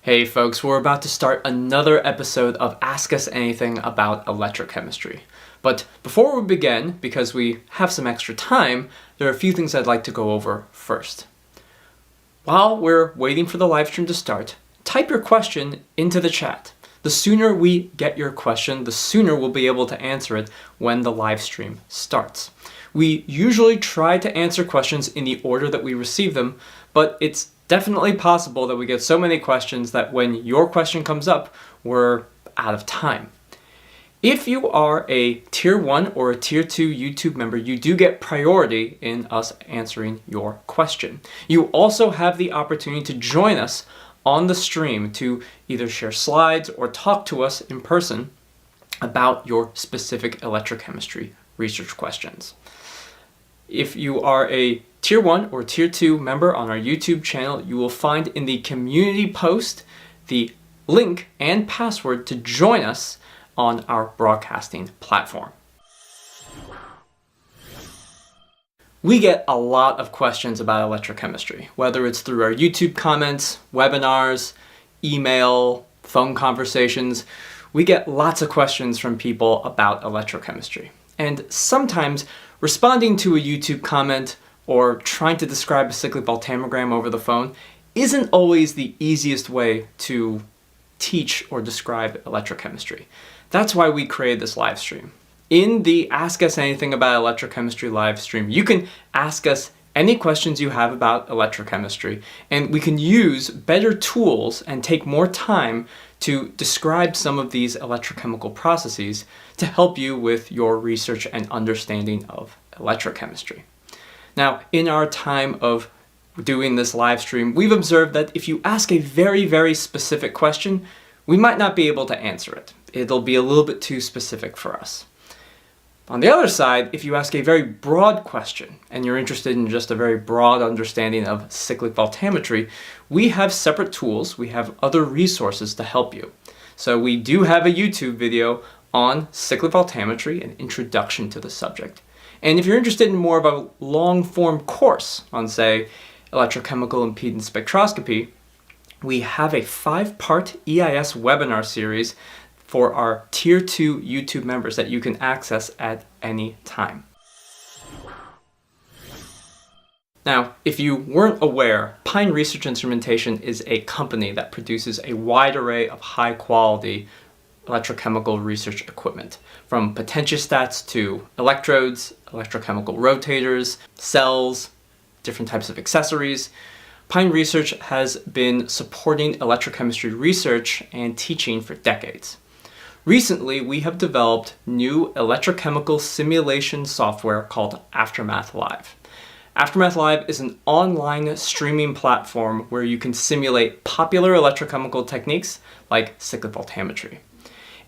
Hey folks, we're about to start another episode of Ask Us Anything about electrochemistry. But before we begin, because we have some extra time, there are a few things I'd like to go over first. While we're waiting for the live stream to start, type your question into the chat. The sooner we get your question, the sooner we'll be able to answer it when the live stream starts. We usually try to answer questions in the order that we receive them, but it's definitely possible that we get so many questions that when your question comes up, we're out of time. If you are a Tier 1 or a Tier 2 YouTube member, you do get priority in us answering your question. You also have the opportunity to join us on the stream to either share slides or talk to us in person about your specific electrochemistry research questions. If you are a Tier 1 or Tier 2 member on our YouTube channel, you will find in the community post the link and password to join us on our broadcasting platform. We get a lot of questions about electrochemistry, whether it's through our YouTube comments, webinars, email, phone conversations. We get lots of questions from people about electrochemistry. And sometimes responding to a YouTube comment or trying to describe a cyclic voltammogram over the phone isn't always the easiest way to teach or describe electrochemistry. That's why we created this live stream. In the Ask Us Anything About Electrochemistry live stream, you can ask us any questions you have about electrochemistry, and we can use better tools and take more time to describe some of these electrochemical processes to help you with your research and understanding of electrochemistry. Now, in our time of doing this live stream, we've observed that if you ask a very, very specific question, we might not be able to answer it. It'll be a little bit too specific for us. On the other side, if you ask a very broad question and you're interested in just a very broad understanding of cyclic voltammetry, we have separate tools, we have other resources to help you. So we do have a YouTube video on cyclic voltammetry, an introduction to the subject. And if you're interested in more of a long-form course on, say, electrochemical impedance spectroscopy, we have a 5-part EIS webinar series for our Tier 2 YouTube members that you can access at any time. Now, if you weren't aware, Pine Research Instrumentation is a company that produces a wide array of high-quality electrochemical research equipment, from potentiostats to electrodes, electrochemical rotators, cells, different types of accessories. Pine Research has been supporting electrochemistry research and teaching for decades. Recently, we have developed new electrochemical simulation software called Aftermath Live. Aftermath Live is an online streaming platform where you can simulate popular electrochemical techniques like cyclic voltammetry.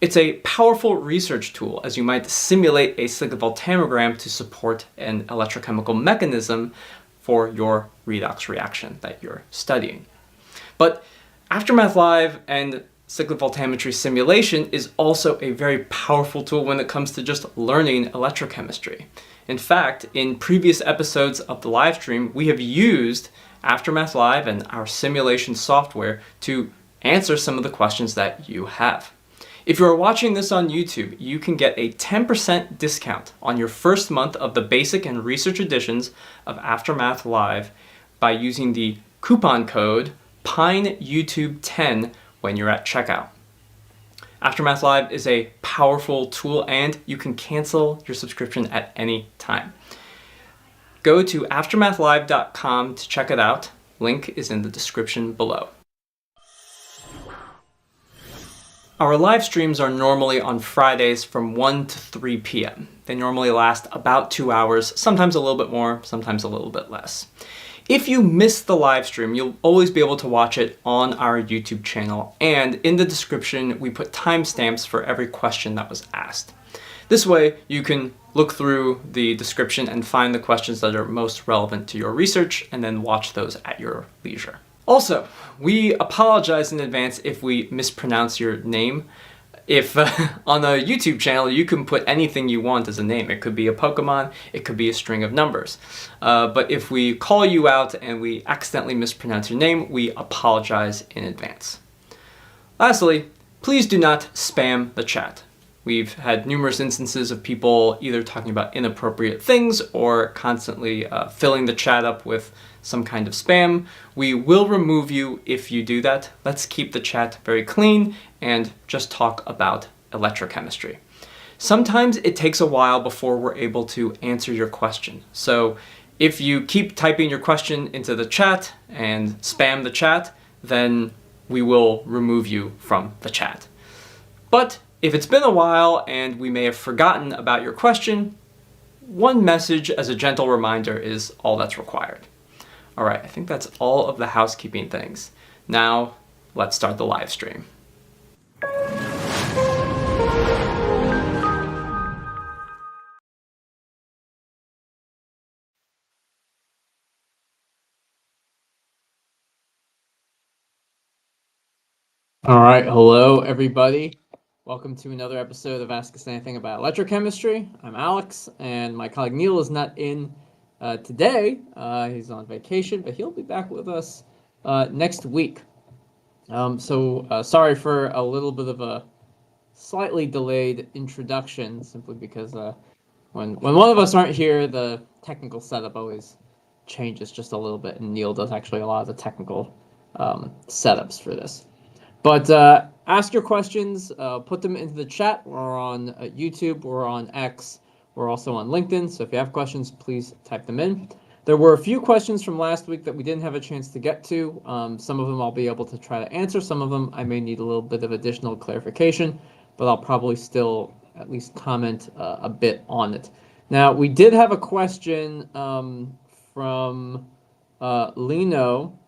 It's a powerful research tool, as you might simulate a cyclic voltammogram to support an electrochemical mechanism for your redox reaction that you're studying. But Aftermath Live and cyclic voltammetry simulation is also a very powerful tool when it comes to just learning electrochemistry. In fact, in previous episodes of the live stream, we have used Aftermath Live and our simulation software to answer some of the questions that you have. If you're watching this on YouTube, you can get a 10% discount on your first month of the basic and research editions of Aftermath Live by using the coupon code PINEYouTube10 when you're at checkout. Aftermath Live is a powerful tool and you can cancel your subscription at any time. Go to aftermathlive.com to check it out. Link is in the description below. Our live streams are normally on Fridays from 1 to 3 p.m. They normally last about 2 hours, sometimes a little bit more, sometimes a little bit less. If you miss the live stream, you'll always be able to watch it on our YouTube channel, and in the description we put timestamps for every question that was asked. This way you can look through the description and find the questions that are most relevant to your research and then watch those at your leisure. Also, we apologize in advance if we mispronounce your name. If on a YouTube channel you can put anything you want as a name. It could be a Pokemon, it could be a string of numbers. But if we call you out and we accidentally mispronounce your name, we apologize in advance. Lastly, please do not spam the chat. We've had numerous instances of people either talking about inappropriate things or constantly filling the chat up with some kind of spam. We will remove you if you do that. Let's keep the chat very clean and just talk about electrochemistry. Sometimes it takes a while before we're able to answer your question. So if you keep typing your question into the chat and spam the chat, then we will remove you from the chat. But if it's been a while and we may have forgotten about your question, one message as a gentle reminder is all that's required. All right, I think that's all of the housekeeping things. Now, let's start the live stream. All right, hello everybody. Welcome to another episode of Ask Us Anything About Electrochemistry. I'm Alex, and my colleague Neil is not in today. He's on vacation, but he'll be back with us next week. Sorry for a little bit of a slightly delayed introduction, simply because when one of us aren't here, the technical setup always changes just a little bit, and Neil does actually a lot of the technical setups for this. But ask your questions, put them into the chat. We're on YouTube, we're on X, we're also on LinkedIn. So if you have questions, please type them in. There were a few questions from last week that we didn't have a chance to get to. Some of them I'll be able to try to answer. Some of them I may need a little bit of additional clarification, but I'll probably still at least comment a bit on it. Now, we did have a question from Lino,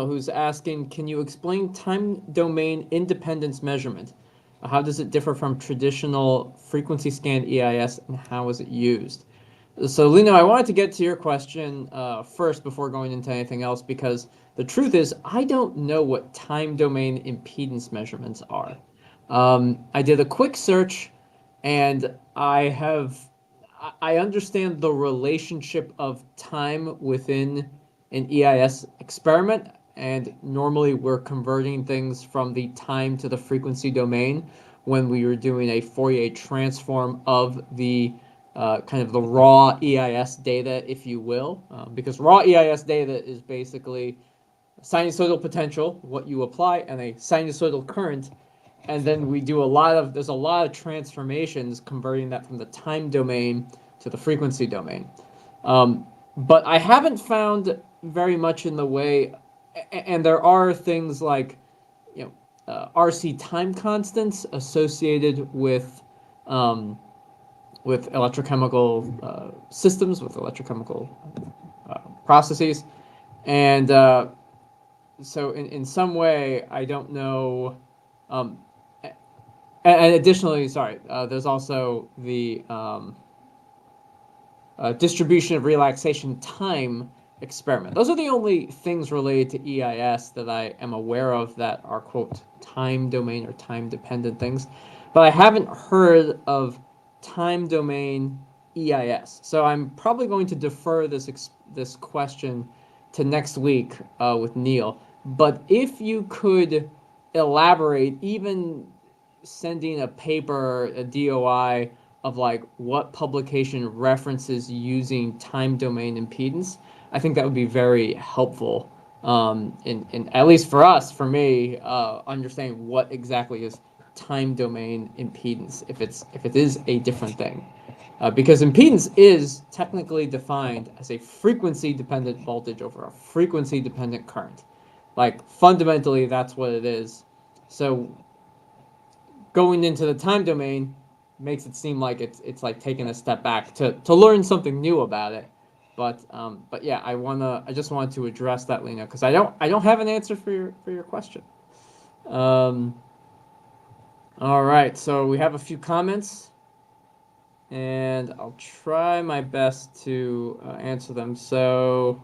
who's asking, can you explain time domain independence measurement? How does it differ from traditional frequency scan EIS, and how is it used? So Lino, I wanted to get to your question first before going into anything else, because the truth is I don't know what time domain impedance measurements are. I did a quick search, and I understand the relationship of time within an EIS experiment, and normally we're converting things from the time to the frequency domain when we were doing a Fourier transform of the kind of the raw EIS data, if you will, because raw EIS data is basically sinusoidal potential, what you apply, and a sinusoidal current, and then we do there's a lot of transformations converting that from the time domain to the frequency domain. But I haven't found very much in the way, and there are things like, RC time constants associated with electrochemical systems, with electrochemical processes, and so in some way I don't know. And additionally, there's also the distribution of relaxation time experiment. Those are the only things related to EIS that I am aware of that are, quote, time domain or time dependent things. But I haven't heard of time domain EIS. So I'm probably going to defer this question to next week with Neil. But if you could elaborate, even sending a paper, a DOI, of like what publication references using time domain impedance, I think that would be very helpful in at least for us, for me, understanding what exactly is time domain impedance, if it is a different thing. Because impedance is technically defined as a frequency-dependent voltage over a frequency-dependent current. Like, fundamentally, that's what it is. So going into the time domain makes it seem like it's like taking a step back to learn something new about it. But yeah, I just wanted to address that, Lena, because I don't have an answer for your question. All right, so we have a few comments, and I'll try my best to answer them. So,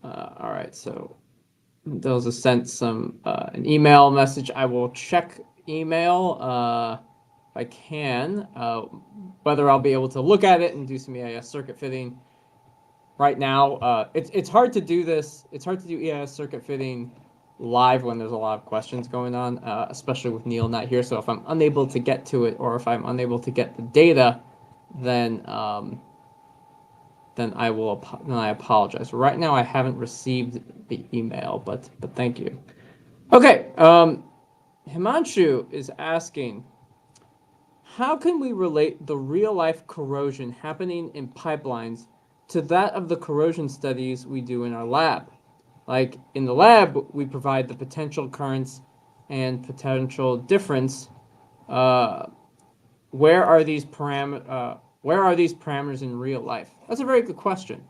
all right, so those have sent an email message. I will check email if I can, whether I'll be able to look at it and do some EIS circuit fitting. Right now, it's hard to do this. It's hard to do EIS circuit fitting live when there's a lot of questions going on, especially with Neil not here. So if I'm unable to get to it, or if I'm unable to get the data, then I apologize. Right now I haven't received the email, but thank you. Okay, Himanshu is asking, how can we relate the real-life corrosion happening in pipelines to that of the corrosion studies we do in our lab? Like in the lab, we provide the potential currents and potential difference. Where are these parameters in real life? That's a very good question.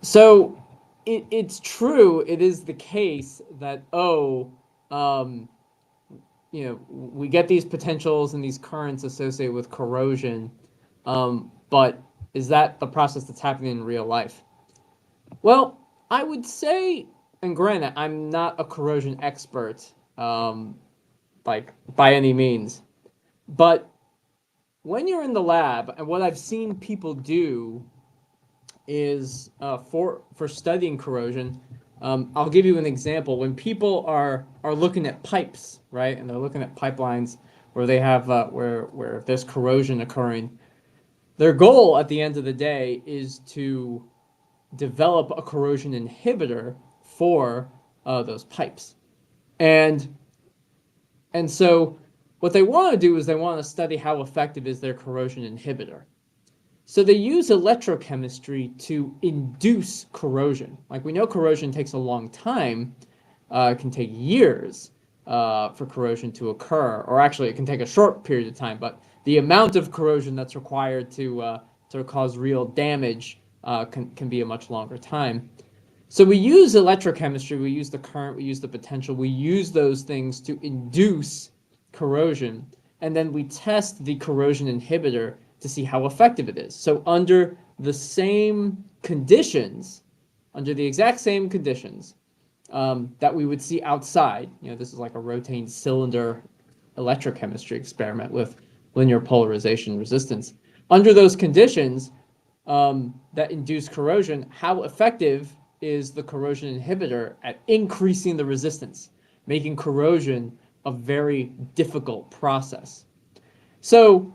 So it's true. It is the case that we get these potentials and these currents associated with corrosion, but is that the process that's happening in real life? Well, I would say, and granted, I'm not a corrosion expert, like by any means, but when you're in the lab, and what I've seen people do is for studying corrosion. I'll give you an example. When people are looking at pipes, right, and they're looking at pipelines where they have where there's corrosion occurring, their goal at the end of the day is to develop a corrosion inhibitor for those pipes, and so what they want to do is they want to study how effective is their corrosion inhibitor. So they use electrochemistry to induce corrosion. Like we know corrosion takes a long time. It can take years for corrosion to occur, or actually it can take a short period of time, but the amount of corrosion that's required to cause real damage can be a much longer time. So we use electrochemistry, we use the current, we use the potential, we use those things to induce corrosion, and then we test the corrosion inhibitor to see how effective it is. So under the same conditions, under the exact same conditions that we would see outside, this is like a rotating cylinder electrochemistry experiment with linear polarization resistance. Under those conditions that induce corrosion, how effective is the corrosion inhibitor at increasing the resistance, making corrosion a very difficult process? So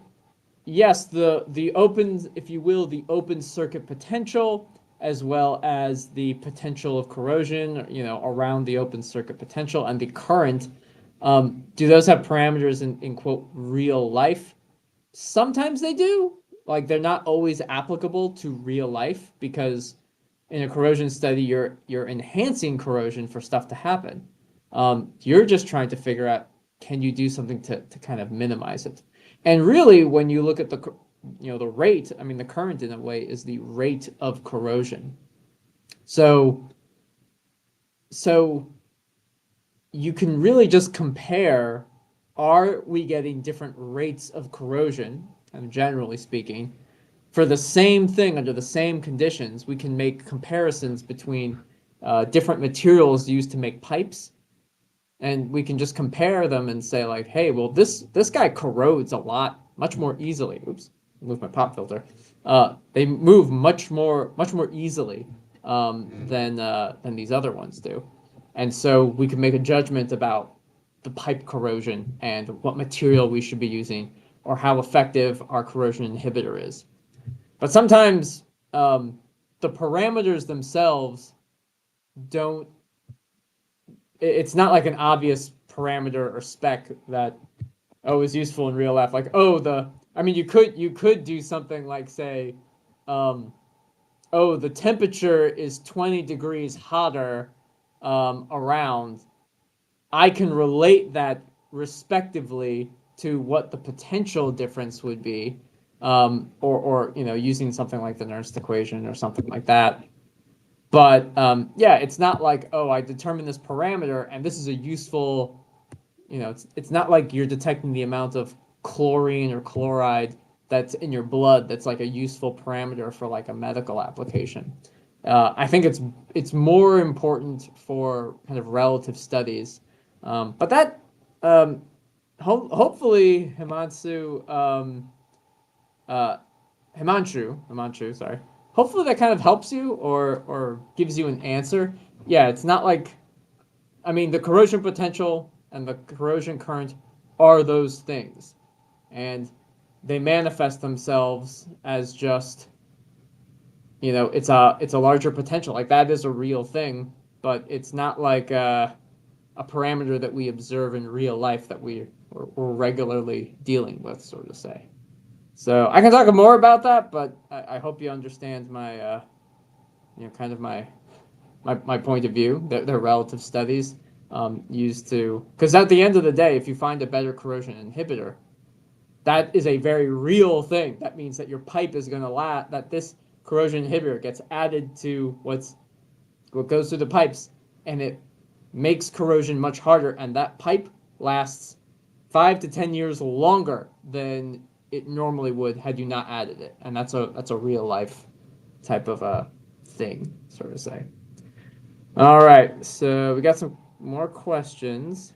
yes, the open, if you will, the open circuit potential, as well as the potential of corrosion, around the open circuit potential, and the current, do those have parameters in quote real life? Sometimes they do. Like they're not always applicable to real life, because in a corrosion study you're enhancing corrosion for stuff to happen. You're just trying to figure out, can you do something to kind of minimize it? And really, when you look at the rate, I mean, the current in a way is the rate of corrosion. So you can really just compare, are we getting different rates of corrosion, and generally speaking, for the same thing under the same conditions. We can make comparisons between different materials used to make pipes, and we can just compare them and say like, hey, well, this guy corrodes a lot, much more easily. Oops, move my pop filter. They move much more easily than these other ones do, and so we can make a judgment about the pipe corrosion and what material we should be using, or how effective our corrosion inhibitor is. But sometimes the parameters themselves don't. It's not like an obvious parameter or spec that is useful in real life. Like I mean, you could do something like say, the temperature is 20 degrees hotter around. I can relate that respectively to what the potential difference would be, or using something like the Nernst equation or something like that. But yeah, it's not like, I determine this parameter and this is a useful, it's not like you're detecting the amount of chlorine or chloride that's in your blood that's like a useful parameter for like a medical application. I think it's more important for kind of relative studies. But that hopefully Himanshu, sorry. hopefully that kind of helps you or gives you an answer. Yeah, it's not like, I mean, the corrosion potential and the corrosion current are those things. And they manifest themselves as just, it's a larger potential. Like that is a real thing, but it's not like a parameter that we observe in real life that we're regularly dealing with, so to say. So I can talk more about that, but I hope you understand my, kind of my point of view. They're relative studies used to, because at the end of the day, if you find a better corrosion inhibitor, that is a very real thing. That means that your pipe is going to last, that this corrosion inhibitor gets added to what goes through the pipes, and it makes corrosion much harder, and that pipe lasts 5 to 10 years longer than it normally would had you not added it. And that's a real life type of a thing, sort of say. All right, so we got some more questions.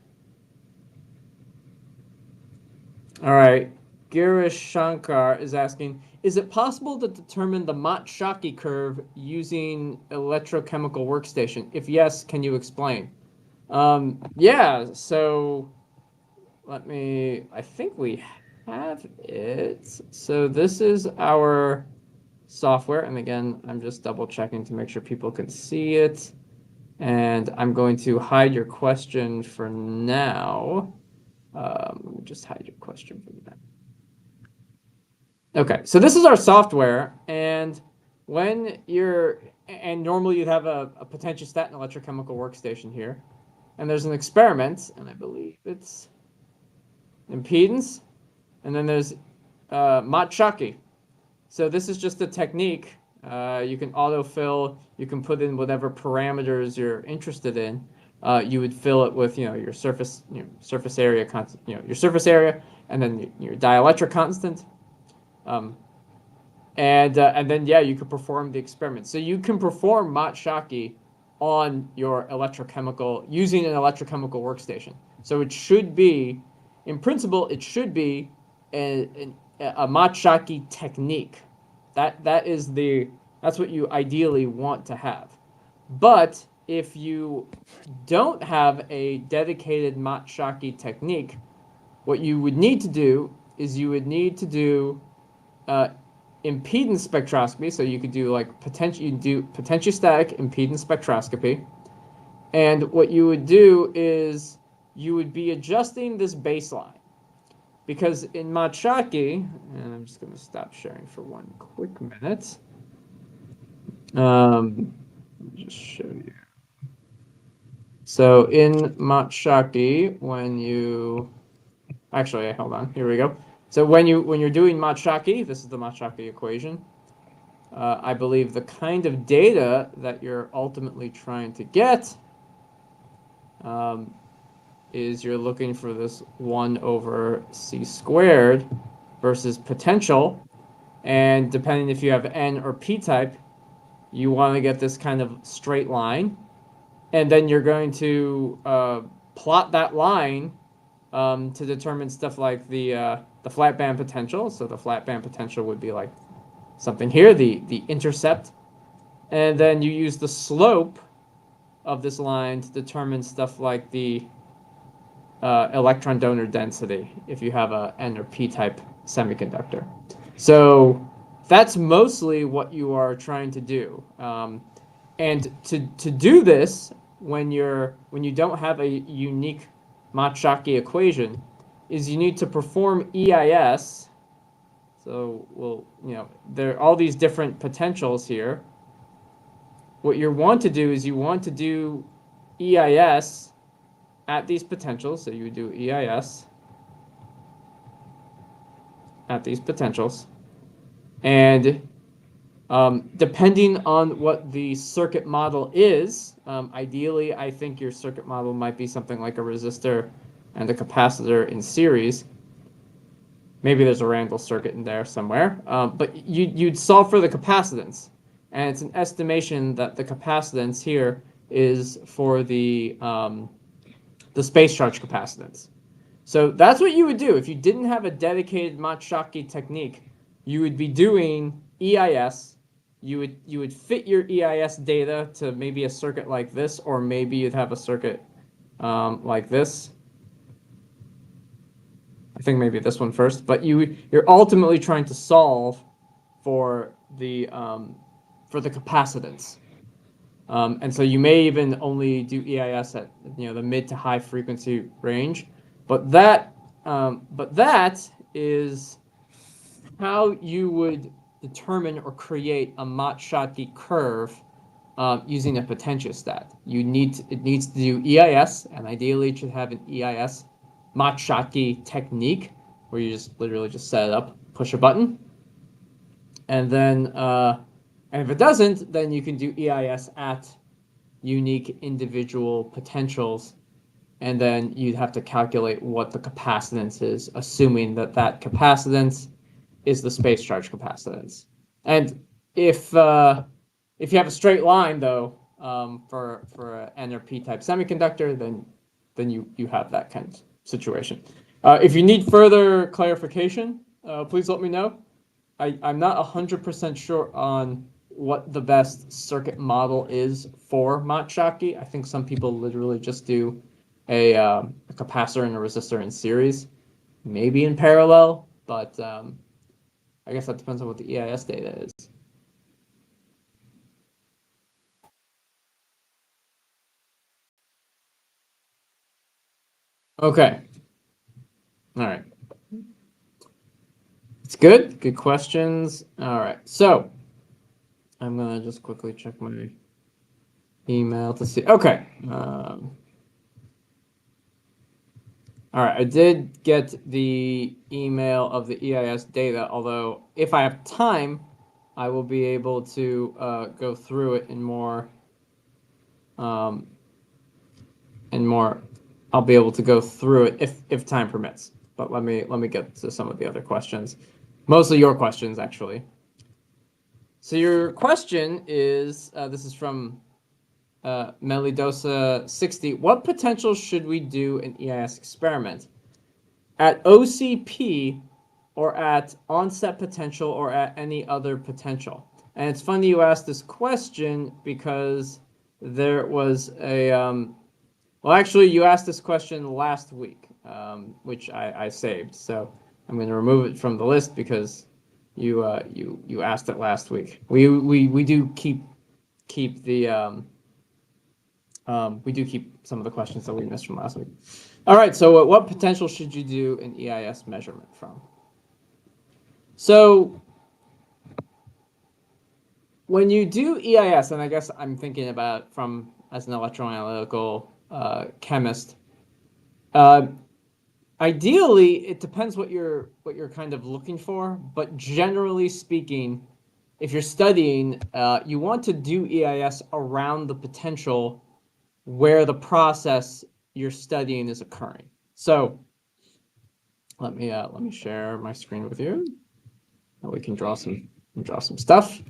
All right, Girish Shankar is asking, is it possible to determine the Mott-Schottky curve using electrochemical workstation? If yes, can you explain? Yeah, so I think we have it. So this is our software. And again, I'm just double checking to make sure people can see it. And I'm going to hide your question for now. Let me just hide your question for now. Okay, so this is our software, and normally you'd have a potentiostat and electrochemical workstation here, and there's an experiment, and I believe it's impedance, and then there's Mott-Schottky. So this is just a technique. You can autofill, you can put in whatever parameters you're interested in. You would fill it with your surface area your surface area, and then your dielectric constant. And then you could perform the experiment. So you can perform Mott-Schottky on your electrochemical using an electrochemical workstation. So it should be, in principle, it should be a Mott-Schottky technique. That's what you ideally want to have. But if you don't have a dedicated Mott-Schottky technique, what you would need to do is you would need to do impedance spectroscopy. So you could do potentiostatic impedance spectroscopy. And what you would do is you would be adjusting this baseline. Because in Mott-Schottky, and I'm just going to stop sharing for one quick minute. Let me just show you. So in Mott-Schottky, actually, hold on, here we go. So when you're doing Mott-Schottky, this is the Mott-Schottky equation. I believe the kind of data that you're ultimately trying to get is you're looking for this 1 over c squared versus potential. And depending if you have N or P type, you want to get this kind of straight line. And then you're going to plot that line to determine stuff like the flat band potential. So the flat band potential would be like something here, the intercept. And then you use the slope of this line to determine stuff like the electron donor density if you have a N or P type semiconductor. So that's mostly what you are trying to do. And to do this, when you don't have a unique Mott-Schottky equation, is you need to perform EIS. So there are all these different potentials here. What you want to do is you want to do EIS at these potentials. So you would do EIS at these potentials. And depending on what the circuit model is, ideally, I think your circuit model might be something like a resistor and a capacitor in series. Maybe there's a Randall circuit in there somewhere. But you'd solve for the capacitance. And it's an estimation that the capacitance here is for the space charge capacitance. So that's what you would do. If you didn't have a dedicated Mott-Schottky technique, you would be doing EIS you would fit your EIS data to maybe a circuit like this, or maybe you'd have a circuit like this. I think maybe this one first, but you're ultimately trying to solve for the capacitance. And so you may even only do EIS at the mid to high frequency range, but that is how you would determine or create a Mott-Schottky curve using a potentiostat. It needs to do EIS, and ideally it should have an EIS Mott-Schottky technique where you just literally just set it up, push a button, and then and if it doesn't, then you can do EIS at unique individual potentials, and then you'd have to calculate what the capacitance is, assuming that that capacitance is the space charge capacitance. And if you have a straight line, though, for an N or P type semiconductor, then you have that kind of situation. If you need further clarification, please let me know. I'm not 100% sure on what the best circuit model is for Mott-Schottky. I think some people literally just do a capacitor and a resistor in series, maybe in parallel, but I guess that depends on what the EIS data is. Okay. All right. It's good. Good questions. All right. So I'm going to just quickly check my email to see. Okay. All right. I did get the email of the EIS data, although if I have time, I will be able to go through it in more. I'll be able to go through it if time permits. But let me get to some of the other questions. Mostly your questions, actually. So your question is, this is from Melidosa60. What potential should we do an EIS experiment? At OCP or at onset potential or at any other potential? And it's funny you asked this question because there was a... well, actually, you asked this question last week, which I saved. So I'm going to remove it from the list because you asked it last week. We do keep the we do keep some of the questions that we missed from last week. All right. So what potential should you do an EIS measurement from? So when you do EIS, and I guess I'm thinking about from as an electroanalytical chemist. Ideally, it depends what you're kind of looking for, but generally speaking, if you're studying, you want to do EIS around the potential where the process you're studying is occurring. So let me share my screen with you. And we can draw some stuff.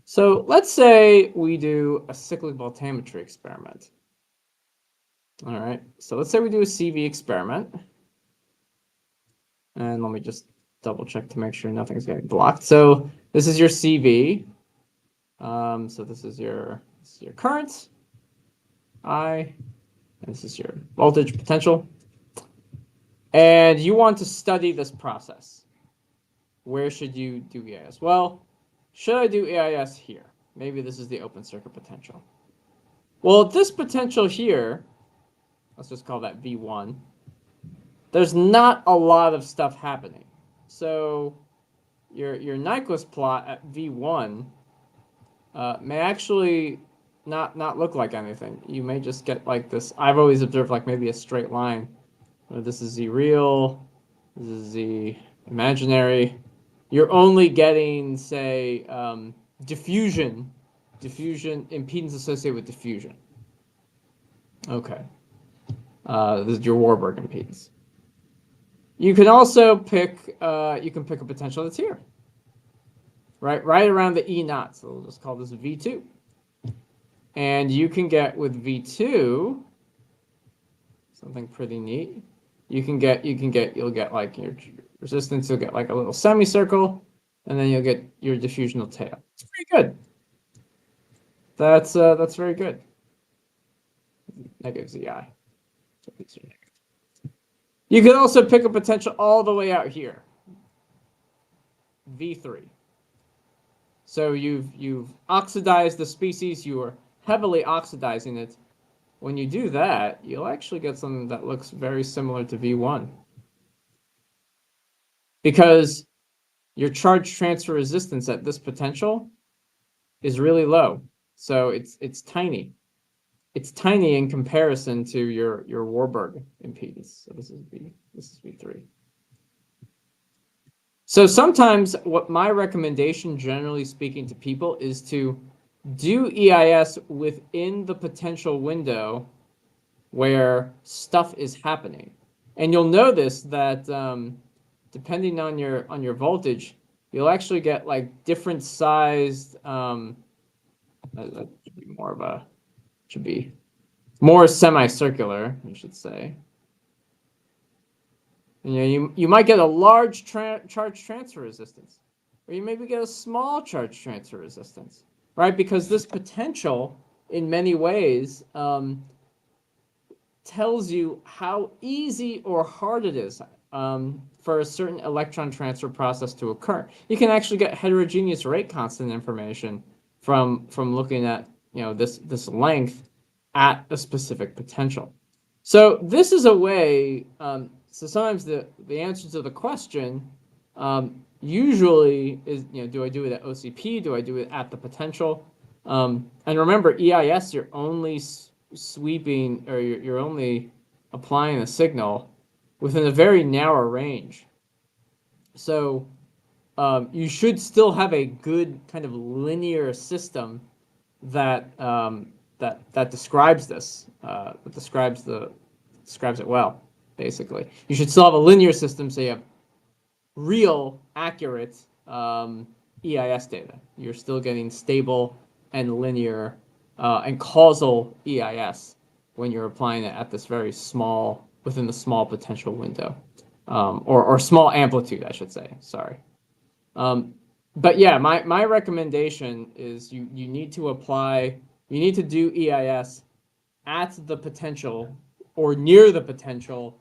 So let's say we do a cyclic voltammetry experiment. All right, so let's say we do a CV experiment. And let me just double check to make sure nothing's getting blocked. So this is your CV. So this is your current, I, and this is your voltage potential. And you want to study this process. Where should you do EIS? Well, should I do EIS here? Maybe this is the open circuit potential. Well, at this potential here, let's just call that V1, there's not a lot of stuff happening. So your Nyquist plot at V1 may actually not look like anything. You may just get like this. I've always observed like maybe a straight line. This is Z real, this is Z imaginary. You're only getting, say, diffusion, impedance associated with diffusion. Okay. This is your Warburg impedance. You can also pick, a potential that's here, right around the E naught. So we'll just call this V2. And you can get with V2 something pretty neat. You'll get like your resistance. You'll get like a little semicircle, and then you'll get your diffusional tail. It's pretty good. That's very good. Negative ZI. You could also pick a potential all the way out here, V3. So you've oxidized the species, you are heavily oxidizing it. When you do that, you'll actually get something that looks very similar to V1. Because your charge transfer resistance at this potential is really low. So it's tiny. It's tiny in comparison to your Warburg impedance. So this is V3. So sometimes what my recommendation, generally speaking to people, is to do EIS within the potential window where stuff is happening. And you'll notice that depending on your voltage, you'll actually get like different sized. That should be more of a more semicircular, you should say. You might get a large charge transfer resistance, or you maybe get a small charge transfer resistance, right? Because this potential, in many ways, tells you how easy or hard it is for a certain electron transfer process to occur. You can actually get heterogeneous rate constant information from looking at this length at a specific potential. So this is a way. So sometimes the answer to the question usually is, do I do it at OCP? Do I do it at the potential? And remember, EIS, you're only sweeping, or you're only applying a signal within a very narrow range. So you should still have a good kind of linear system that that describes this, that describes it well. Basically, you should still have a linear system, so you have real, accurate EIS data. You're still getting stable and linear and causal EIS when you're applying it at this very small, within the small potential window, or small amplitude, I should say. Sorry. But yeah, my recommendation is you need to do EIS at the potential or near the potential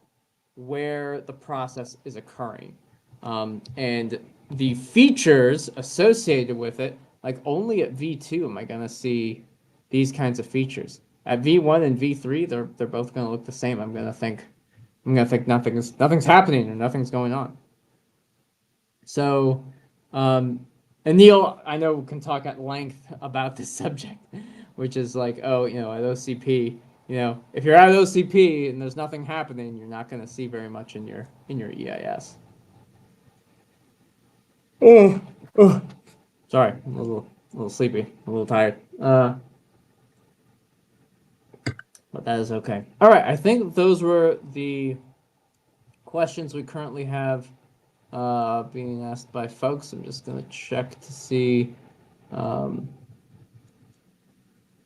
where the process is occurring. And the features associated with it, like only at V2 am I going to see these kinds of features. At V1 and V3, they're both going to look the same. I'm going to think nothing's happening or nothing's going on. So, and Neil, I know, can talk at length about this subject, which is like, at OCP, if you're at OCP and there's nothing happening, you're not going to see very much in your EIS. Oh, sorry, I'm a little sleepy, a little tired. But that is okay. All right, I think those were the questions we currently have being asked by folks. I'm just going to check to see. Let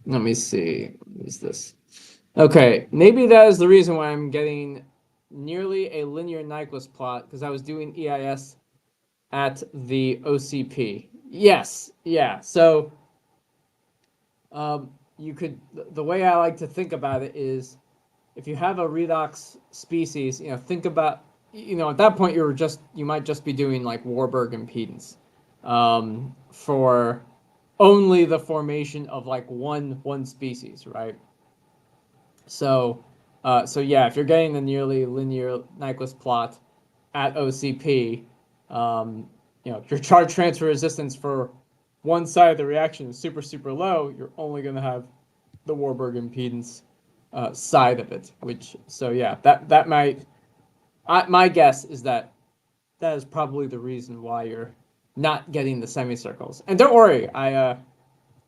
me see. What is this? Okay, maybe that is the reason why I'm getting nearly a linear Nyquist plot, because I was doing EIS at the OCP. Yes, yeah. So you could, the way I like to think about it is, if you have a redox species, think about, at that point you might just be doing like Warburg impedance for only the formation of like one species, right? So yeah, if you're getting the nearly linear Nyquist plot at OCP, if your charge transfer resistance for one side of the reaction is super low, you're only going to have the Warburg impedance side of it. That might. My guess is that is probably the reason why you're not getting the semicircles. And don't worry, I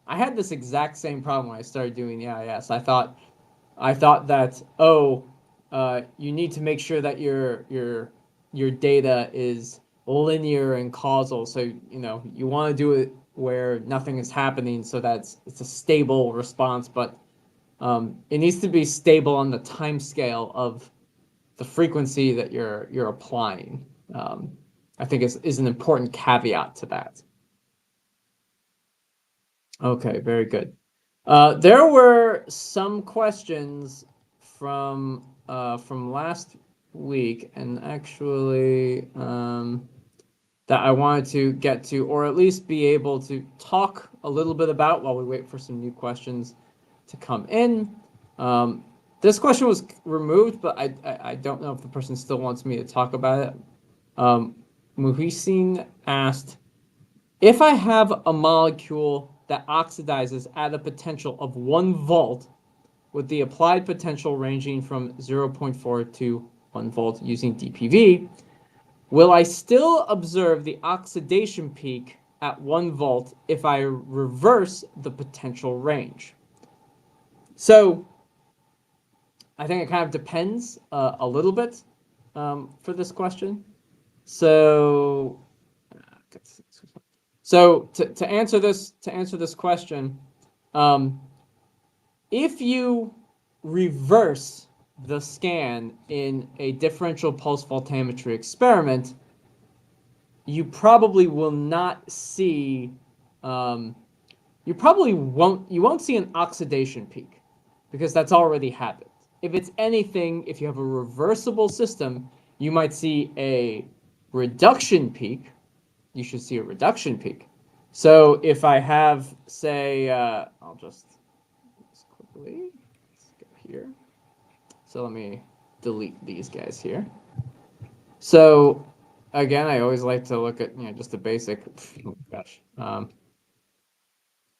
had this exact same problem when I started doing EIS. I thought that you need to make sure that your data is linear and causal. So you want to do it where nothing is happening, so that it's a stable response, but it needs to be stable on the time scale of the frequency that you're applying. I think is an important caveat to that. Okay, very good. There were some questions from last week, and actually that I wanted to get to, or at least be able to talk a little bit about while we wait for some new questions to come in. This question was removed, but I don't know if the person still wants me to talk about it. Muhisin asked, if I have a molecule that oxidizes at a potential of 1 volt with the applied potential ranging from 0.4 to 1 volt using DPV, will I still observe the oxidation peak at 1 volt if I reverse the potential range? So I think it kind of depends a little bit for this question. So to answer this question, if you reverse the scan in a differential pulse voltammetry experiment, you probably will not see you won't see an oxidation peak because that's already happened. If it's anything, if you have a reversible system, you might see a reduction peak. You should see a reduction peak. So if I have, say, I'll just quickly, let's go here. So let me delete these guys here. So again, I always like to look at just a basic, oh gosh,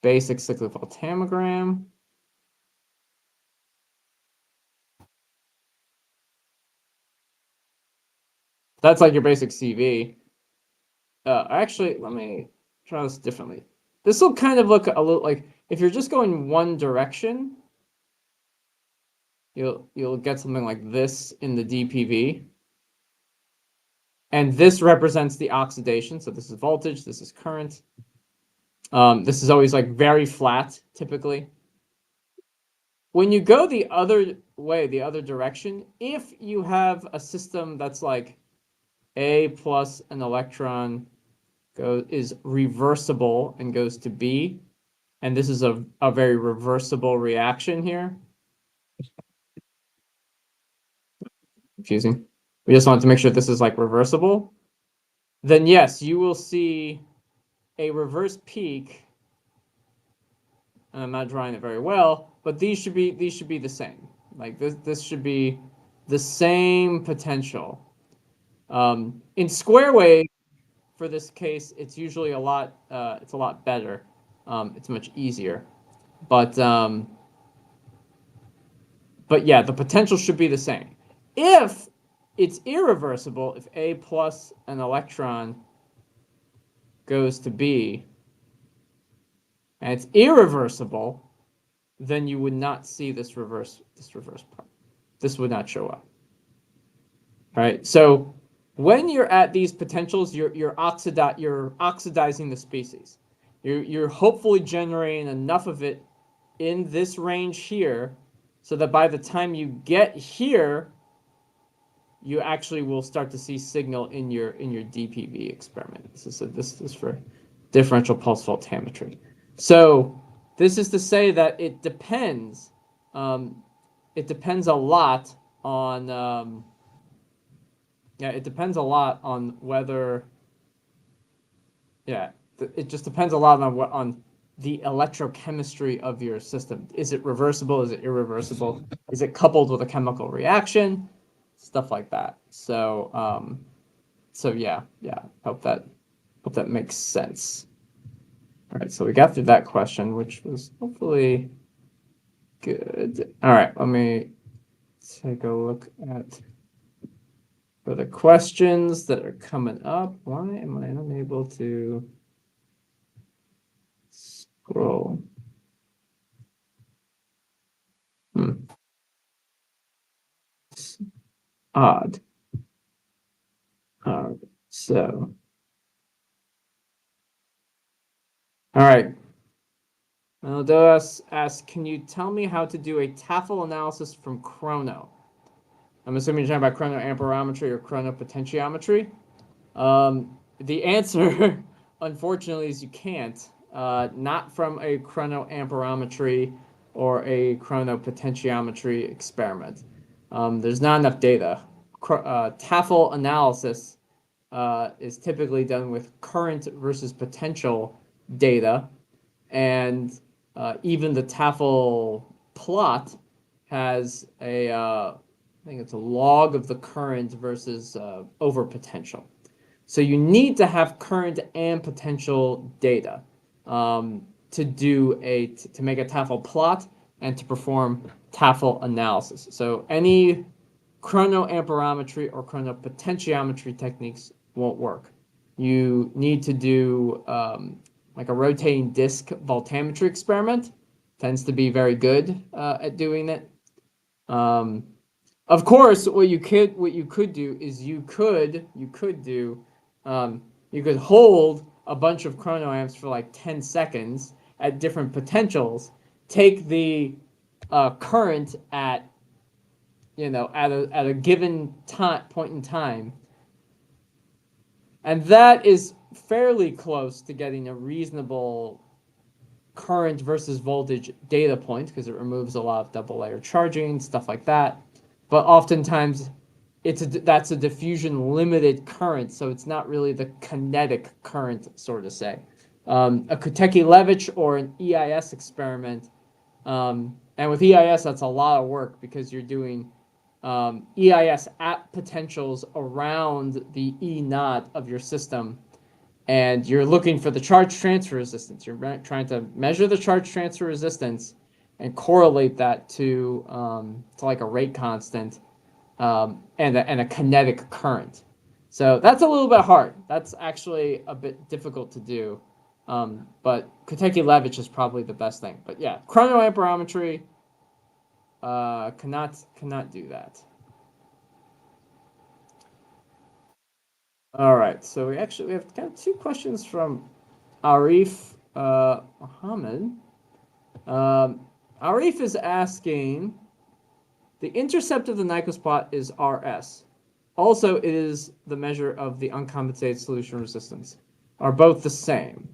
basic cyclic voltammogram. That's like your basic CV. Actually, let me try this differently. This will kind of look a little like, if you're just going one direction, you'll get something like this in the DPV. And this represents the oxidation. So this is voltage, this is current. This is always like very flat, typically. When you go the other way, the other direction, if you have a system that's like A plus an electron is reversible and goes to B, and this is a very reversible reaction here. Confusing. We just want to make sure this is like reversible. Then yes, you will see a reverse peak. And I'm not drawing it very well, but these should be the same. Like this should be the same potential. In square wave, for this case, it's usually a lot better. It's much easier, but yeah, the potential should be the same. If it's irreversible, if A plus an electron goes to B, and it's irreversible, then you would not see this reverse part. This would not show up. All right. So when you're at these potentials, you're oxidizing the species. You're hopefully generating enough of it in this range here, so that by the time you get here, you actually will start to see signal in your DPV experiment. This is for differential pulse voltammetry. So this is to say that it depends. It depends a lot on. It depends a lot on whether. Yeah, it just depends a lot on the electrochemistry of your system. Is it reversible? Is it irreversible? Is it coupled with a chemical reaction? Stuff like that. So so yeah. Hope that makes sense. All right, so we got through that question, which was hopefully good. All right, let me take a look at for the questions that are coming up. Why am I unable to scroll? It's odd. So, all right. Meldoas asks, can you tell me how to do a Tafel analysis from chrono? I'm assuming you're talking about chronoamperometry or chronopotentiometry. The answer, unfortunately, is you can't. Not from a chronoamperometry or a chronopotentiometry experiment. There's not enough data. Tafel analysis is typically done with current versus potential data, and even the Tafel plot has I think it's a log of the current versus over potential. So you need to have current and potential data to make a Tafel plot and to perform Tafel analysis. So any chronoamperometry or chronopotentiometry techniques won't work. You need to do like a rotating disk voltammetry experiment. Tends to be very good at doing it. Of course, what you could do is you could hold a bunch of chronoamps for like 10 seconds at different potentials, take the current at a given point in time, and that is fairly close to getting a reasonable current versus voltage data point because it removes a lot of double layer charging, stuff like that. But oftentimes that's a diffusion limited current, so it's not really the kinetic current, sort of say. A Kotecky-Levitch or an EIS experiment, and with EIS that's a lot of work because you're doing EIS at potentials around the E naught of your system, and you're looking for the charge transfer resistance. You're trying to measure the charge transfer resistance and correlate that to like a rate constant and a kinetic current. So that's a little bit hard. That's actually a bit difficult to do. But Kotecky-Levitch is probably the best thing. But yeah, chronoamperometry cannot do that. All right, so we have kind of two questions from Arif Muhammad. Arif is asking, the intercept of the Nyquist plot is Rs. Also, it is the measure of the uncompensated solution resistance. Are both the same?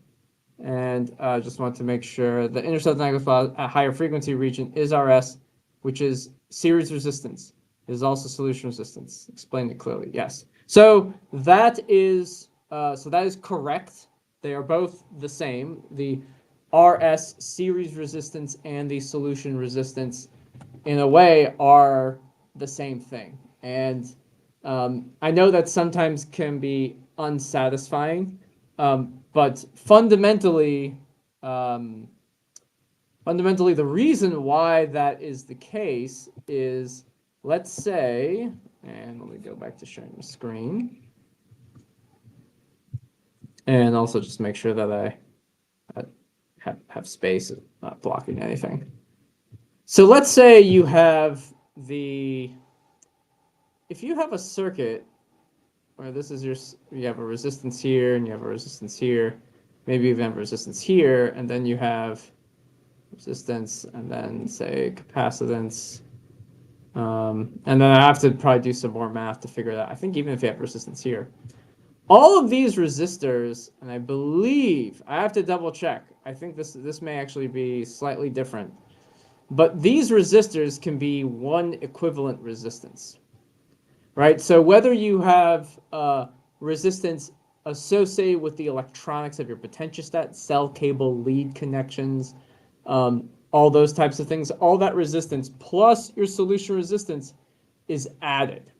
And I just want to make sure the intercept of the Nyquist plot at higher frequency region is Rs, which is series resistance. It is also solution resistance. Explain it clearly. Yes. So that is correct. They are both the same. The Rs series resistance and the solution resistance, in a way, are the same thing. And I know that sometimes can be unsatisfying, but fundamentally, the reason why that is the case is, let's say, and let me go back to sharing the screen, and also just make sure that I have space, not blocking anything. So let's say you have if you have a circuit where you have a resistance here and you have a resistance here, maybe you have a resistance here, and then you have resistance and then say capacitance, and then I have to probably do some more math to figure that. I think even if you have resistance here, all of these resistors, and I believe I have to double check. I think this may actually be slightly different, but these resistors can be one equivalent resistance, right? So whether you have resistance associated with the electronics of your potentiostat, cell cable, lead connections, all those types of things, all that resistance plus your solution resistance is added,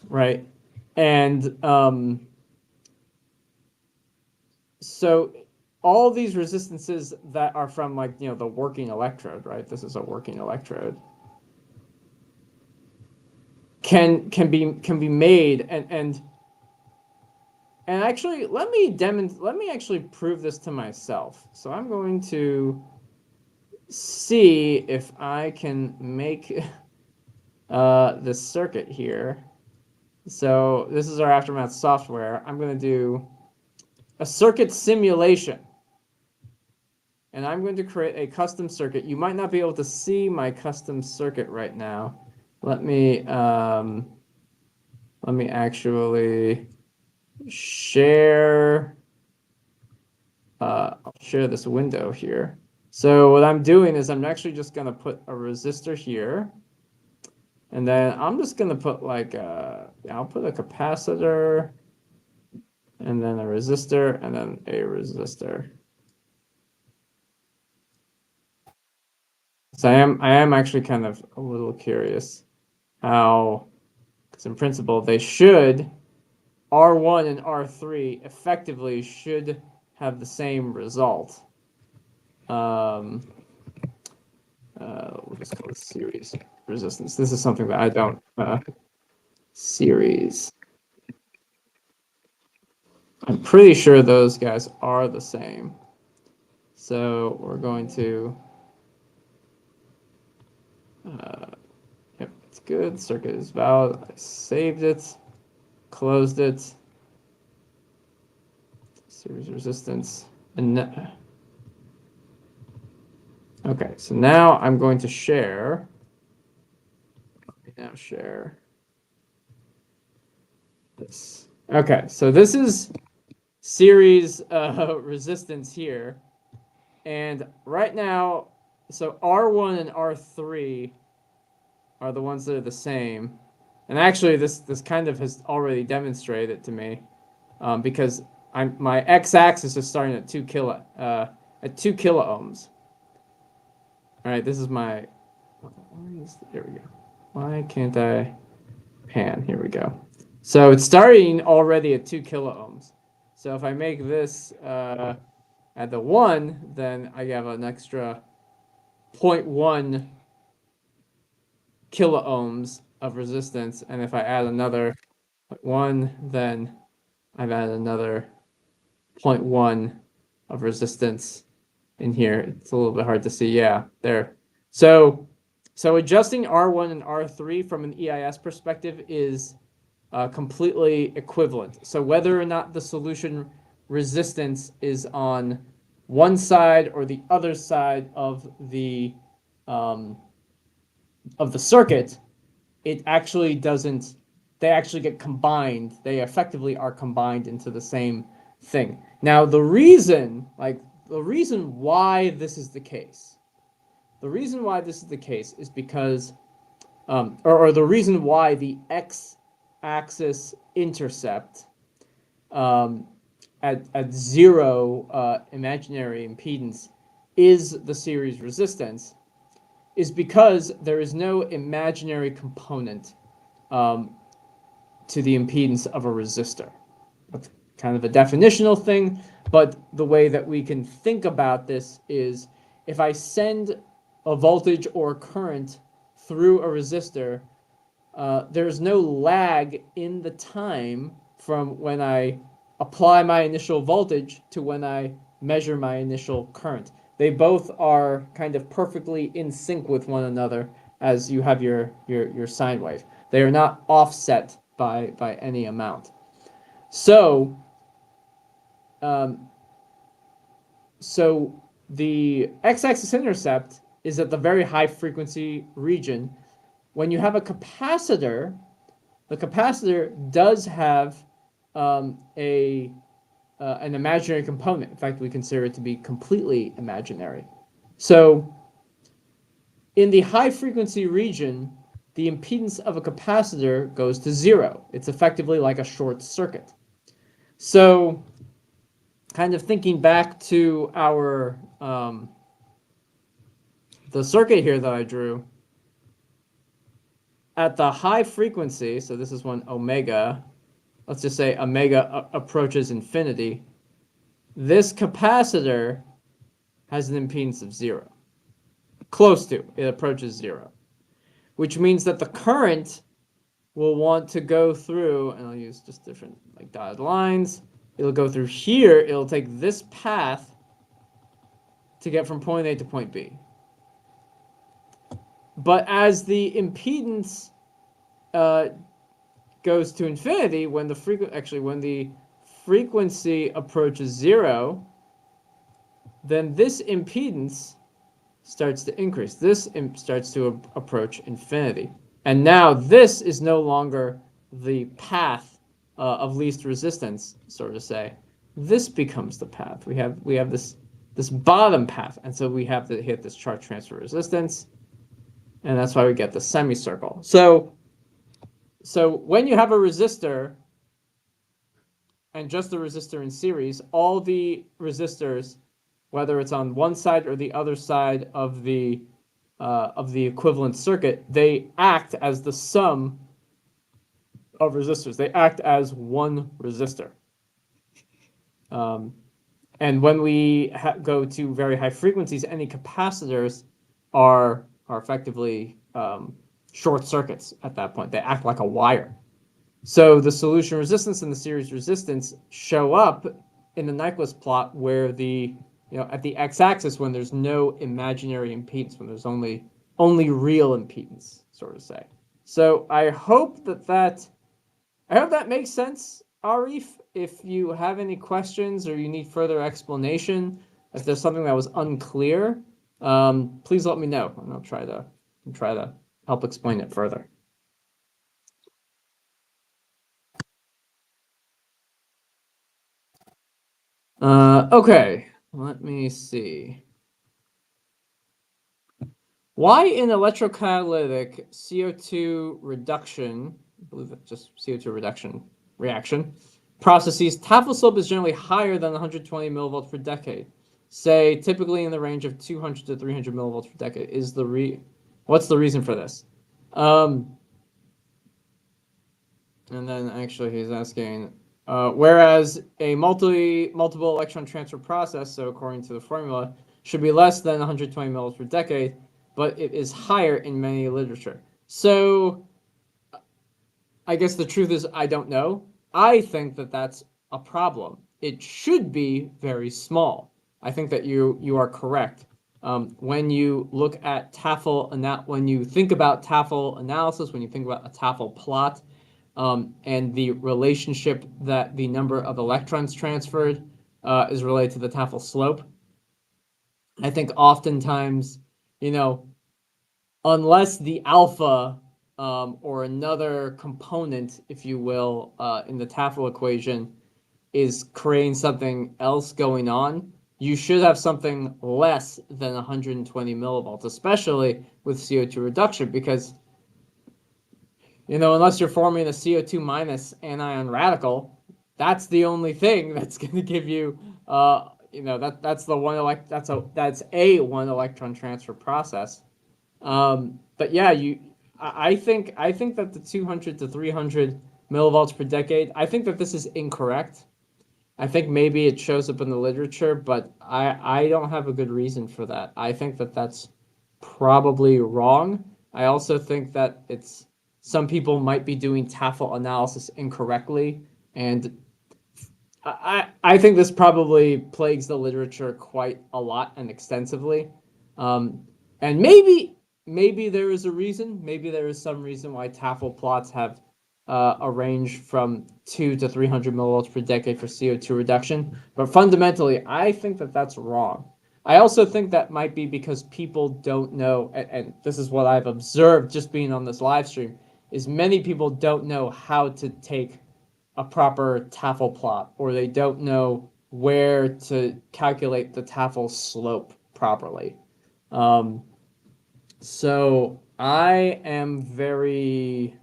right? And so all these resistances that are from, like, the working electrode, right? This is a working electrode. Can be made and actually let me actually prove this to myself. So I'm going to see if I can make this circuit here. So this is our Aftermath software. I'm going to do a circuit simulation, and I'm going to create a custom circuit. You might not be able to see my custom circuit right now. Let me actually share. I'll share this window here. So what I'm doing is I'm actually just going to put a resistor here. And then I'm just going to put like I'll put a capacitor and then a resistor and then a resistor. So I am actually kind of a little curious how, because in principle they should, R1 and R3 effectively should have the same result. We'll just call it series resistance. This is something that I don't, series. I'm pretty sure those guys are the same. So we're going to, yep, it's good. Circuit is valid. I saved it, closed it. Series resistance. And okay, so now I'm going to share. Now share this. Okay, so this is series resistance here. And right now, so R1 and R3 are the ones that are the same. And actually, this kind of has already demonstrated to me because my x-axis is starting at 2 kilo ohms. All right, this is my. There we go. Why can't I pan? Here we go. So it's starting already at 2 kilo ohms. So if I make this at the 1, then I have an extra 0.1 kilo ohms of resistance. And if I add another 0.1, then I've added another 0.1 of resistance in here. It's a little bit hard to see. Yeah, there. So adjusting R1 and R3 from an EIS perspective is completely equivalent. So whether or not the solution resistance is on one side or the other side of the circuit, it actually doesn't. They actually get combined. They effectively are combined into the same thing. Now the reason why this is the case, is because, or the reason why the x-axis intercept at zero imaginary impedance is the series resistance is because there is no imaginary component to the impedance of a resistor. That's kind of a definitional thing, but the way that we can think about this is if I send a voltage or current through a resistor, there's no lag in the time from when I apply my initial voltage to when I measure my initial current. They both are kind of perfectly in sync with one another as you have your sine wave. They are not offset by any amount. So, so the x-axis intercept is at the very high frequency region. When you have a capacitor, the capacitor does have an imaginary component. In fact, we consider it to be completely imaginary. So in the high frequency region, the impedance of a capacitor goes to 0. It's effectively like a short circuit. So kind of thinking back to our the circuit here that I drew, at the high frequency, so this is when omega, let's just say omega approaches infinity, this capacitor has an impedance of 0. Close to, it approaches 0. Which means that the current will want to go through, and I'll use just different like dotted lines. It'll go through here, it'll take this path to get from point A to point B. But as the impedance goes to infinity, when the frequency approaches 0, then this impedance starts to increase. This starts to approach infinity. And now this is no longer the path of least resistance, so to say, this becomes the path. We have this bottom path, and so we have to hit this charge transfer resistance, and that's why we get the semicircle. So when you have a resistor and just the resistor in series, all the resistors, whether it's on one side or the other side of the equivalent circuit, they act as the sum of resistors. They act as one resistor. And when we go to very high frequencies, any capacitors are effectively short circuits at that point. They act like a wire. So the solution resistance and the series resistance show up in the Nyquist plot where at the x-axis when there's no imaginary impedance, when there's only real impedance, sort of say. So I hope that makes sense, Arif. If you have any questions or you need further explanation, if there's something that was unclear, please let me know, and I'll try to help explain it further. Okay, let me see. Why in electrocatalytic CO2 reduction, I believe it's just CO2 reduction reaction, processes, Tafel slope is generally higher than 120 millivolts per decade, say typically in the range of 200 to 300 millivolts per decade. What's the reason for this? And then actually he's asking, whereas a multiple electron transfer process, so according to the formula, should be less than 120 millivolts per decade, but it is higher in many literature. So I guess the truth is I don't know. I think that that's a problem. It should be very small. I think that you are correct. When you look at Tafel, when you think about Tafel analysis, when you think about a Tafel plot, and the relationship that the number of electrons transferred is related to the Tafel slope, I think oftentimes, unless the alpha or another component, if you will, in the Tafel equation is creating something else going on, you should have something less than 120 millivolts, especially with CO2 reduction, because unless you're forming a CO2 minus anion radical, that's the only thing that's going to give you, that's the that's a one electron transfer process. But yeah, I think that the 200 to 300 millivolts per decade, I think that this is incorrect. I think maybe it shows up in the literature, but I don't have a good reason for that. I think that that's probably wrong. I also think that some people might be doing Tafel analysis incorrectly, and I think this probably plagues the literature quite a lot and extensively. And maybe there is a reason. Maybe there is some reason why Tafel plots have a range from 2 to 300 millivolts per decade for CO2 reduction. But fundamentally, I think that that's wrong. I also think that might be because people don't know, and this is what I've observed just being on this live stream, is many people don't know how to take a proper Tafel plot, or they don't know where to calculate the Tafel slope properly. So I am very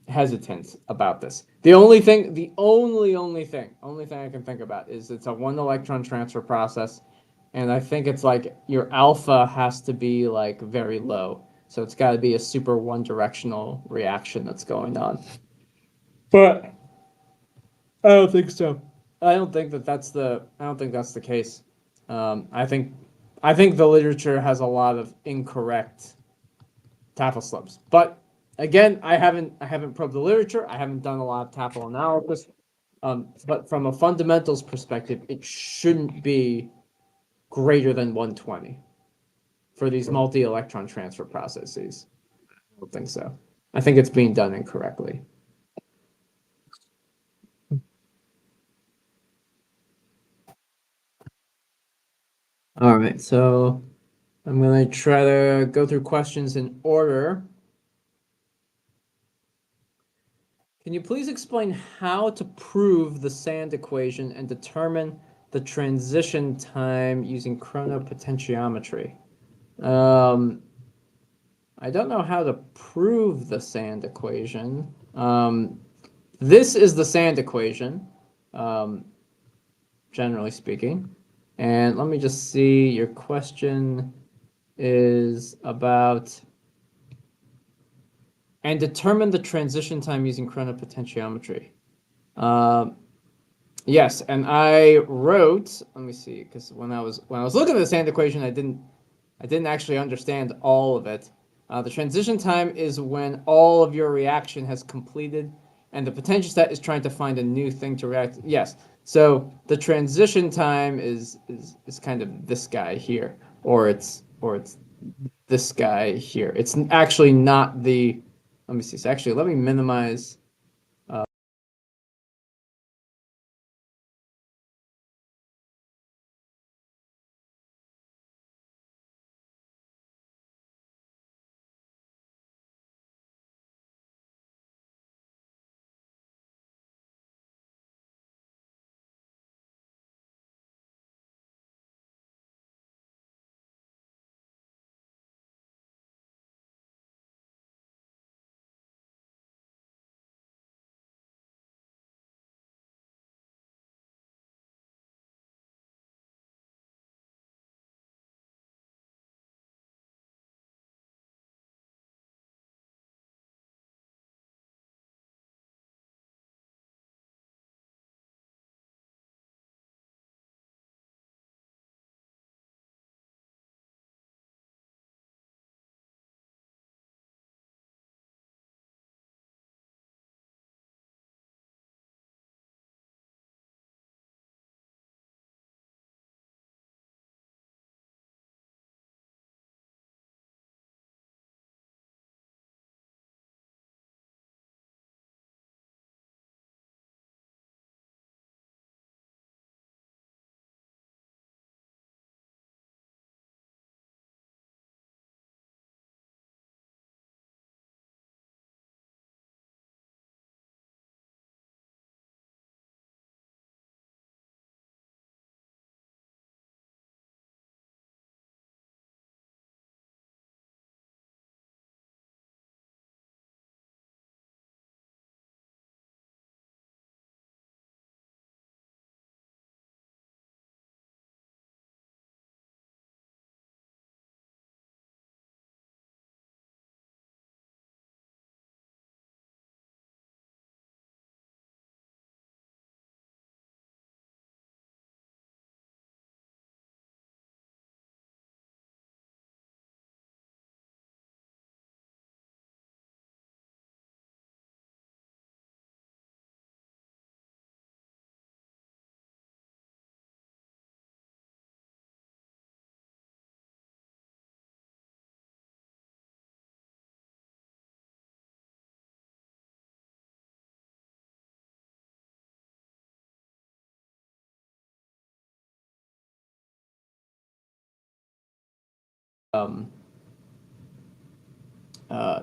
hesitant about this. The only thing I can think about is it's a one electron transfer process, and I think it's like your alpha has to be like very low. So it's got to be a super one directional reaction that's going on. But I don't think so. I don't think that's the case. I think the literature has a lot of incorrect Tafel slopes. But again, I haven't probed the literature. I haven't done a lot of Tafel analysis. But from a fundamentals perspective, it shouldn't be greater than 120 for these multi-electron transfer processes. I don't think so. I think it's being done incorrectly. All right, so I'm going to try to go through questions in order. Can you please explain how to prove the sand equation and determine the transition time using chronopotentiometry? I don't know how to prove the sand equation. This is the sand equation, generally speaking. And let me just see, your question is about, and determine the transition time using chronopotentiometry. Yes, and I wrote, let me see, because when I was looking at the sand equation, I didn't actually understand all of it. The transition time is when all of your reaction has completed and the potentiostat is trying to find a new thing to react. Yes, so the transition time is kind of this guy here, or it's this guy here. It's actually not the, let me see, so actually let me minimize.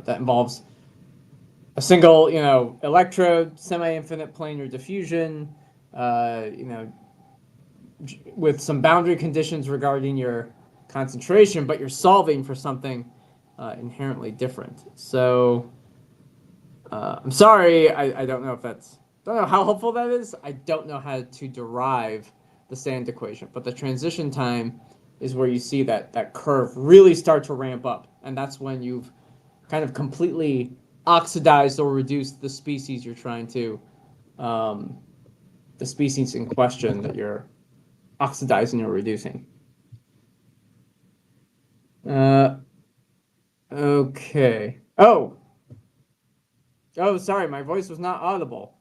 That involves a single, electrode, semi-infinite planar diffusion, uh, you know, with some boundary conditions regarding your concentration, but you're solving for something inherently different. So I'm sorry, I don't know if that's, don't know how helpful that is. I don't know how to derive the sand equation, but the transition time is where you see that curve really start to ramp up, and that's when you've kind of completely oxidized or reduced the species you're trying to, the species in question that you're oxidizing or reducing. Okay. Oh, sorry, my voice was not audible.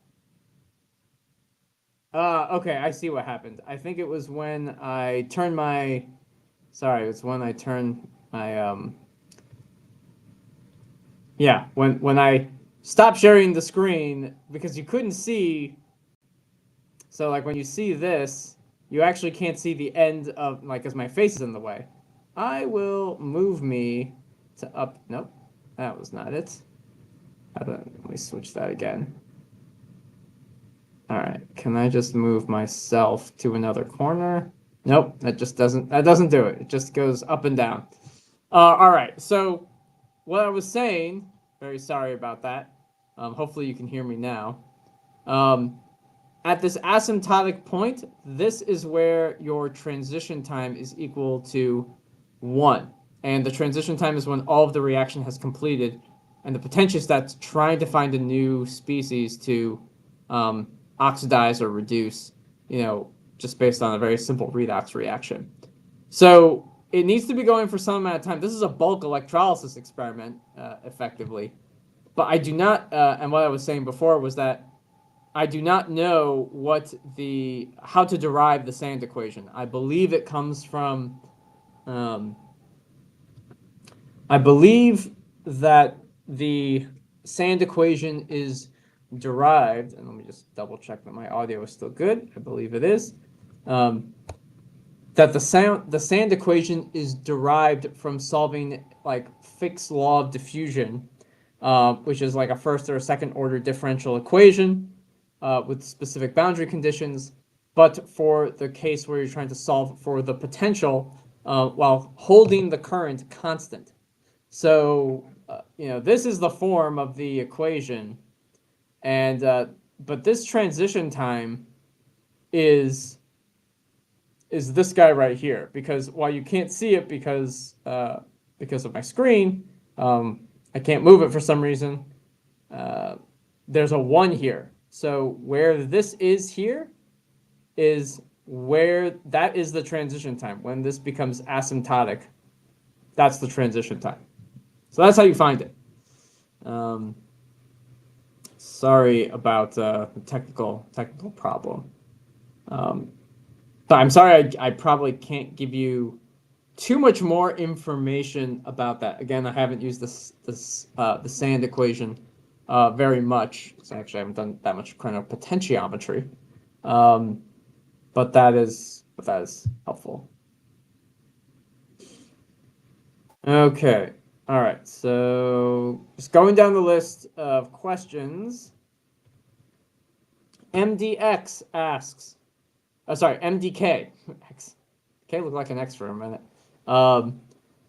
Okay, I see what happened. I think it was when I turned my, sorry, it's when I turned my, yeah, when I stopped sharing the screen because you couldn't see. So like when you see this, you actually can't see the end of, like, as my face is in the way. I will move me to up, nope, that was not it. Let me switch that again. All right, can I just move myself to another corner? Nope, that doesn't do it. It just goes up and down. All right, so what I was saying, very sorry about that. Hopefully you can hear me now. At this asymptotic point, this is where your transition time is equal to 1. And the transition time is when all of the reaction has completed, and the potentiostat's trying to find a new species to oxidize or reduce, just based on a very simple redox reaction. So it needs to be going for some amount of time. This is a bulk electrolysis experiment, effectively. But I do not, and what I was saying before was that I do not know how to derive the sand equation. I believe it comes from, I believe that the sand equation is derived, and let me just double check that my audio is still good. I believe it is. That the sand equation is derived from solving like Fick's law of diffusion, which is like a first or a second order differential equation with specific boundary conditions, but for the case where you're trying to solve for the potential while holding the current constant. So this is the form of the equation, and but this transition time is this guy right here, because while you can't see it because of my screen, I can't move it for some reason. There's a 1 here. So where this is here is where that is the transition time. When this becomes asymptotic, that's the transition time. So that's how you find it. Sorry about the technical problem. But I'm sorry I probably can't give you too much more information about that. Again, I haven't used the sand equation very much. So actually, I haven't done that much chronopotentiometry, but that is helpful. Okay, all right. So just going down the list of questions. MDX asks, sorry, MDK. K looked like an X for a minute.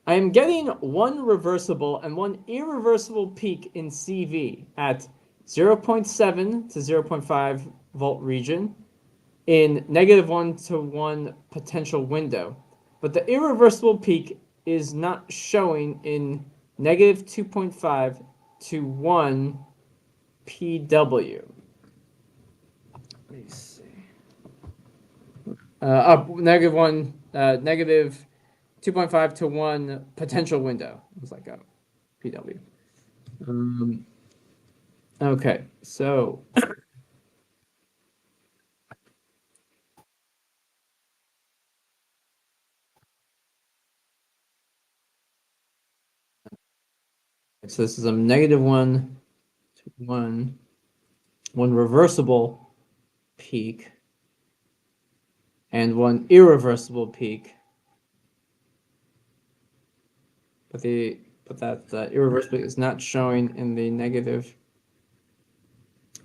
I am getting one reversible and one irreversible peak in CV at 0.7 to 0.5 volt region in -1 to 1 potential window, but the irreversible peak is not showing in -2.5 to 1 PW. Let me see. Negative 2.5 to 1 potential window. It was like a PW. Okay, so this is a -1 to 1 reversible peak and 1 irreversible peak. But that irreversible is not showing in the negative.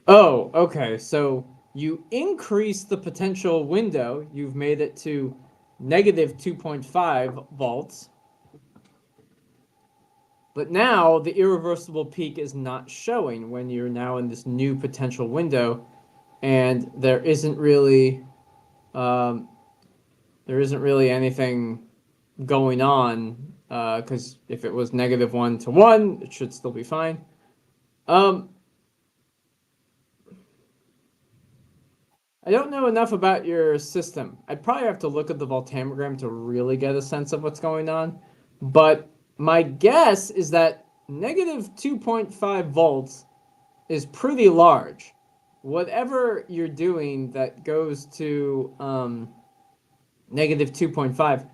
Oh, okay. So you increase the potential window. You've made it to -2.5 volts. But now the irreversible peak is not showing when you're now in this new potential window, and there isn't really anything going on, because if it was -1 to 1, it should still be fine. I don't know enough about your system. I'd probably have to look at the voltammogram to really get a sense of what's going on. But my guess is that -2.5 volts is pretty large. Whatever you're doing that goes to -2.5,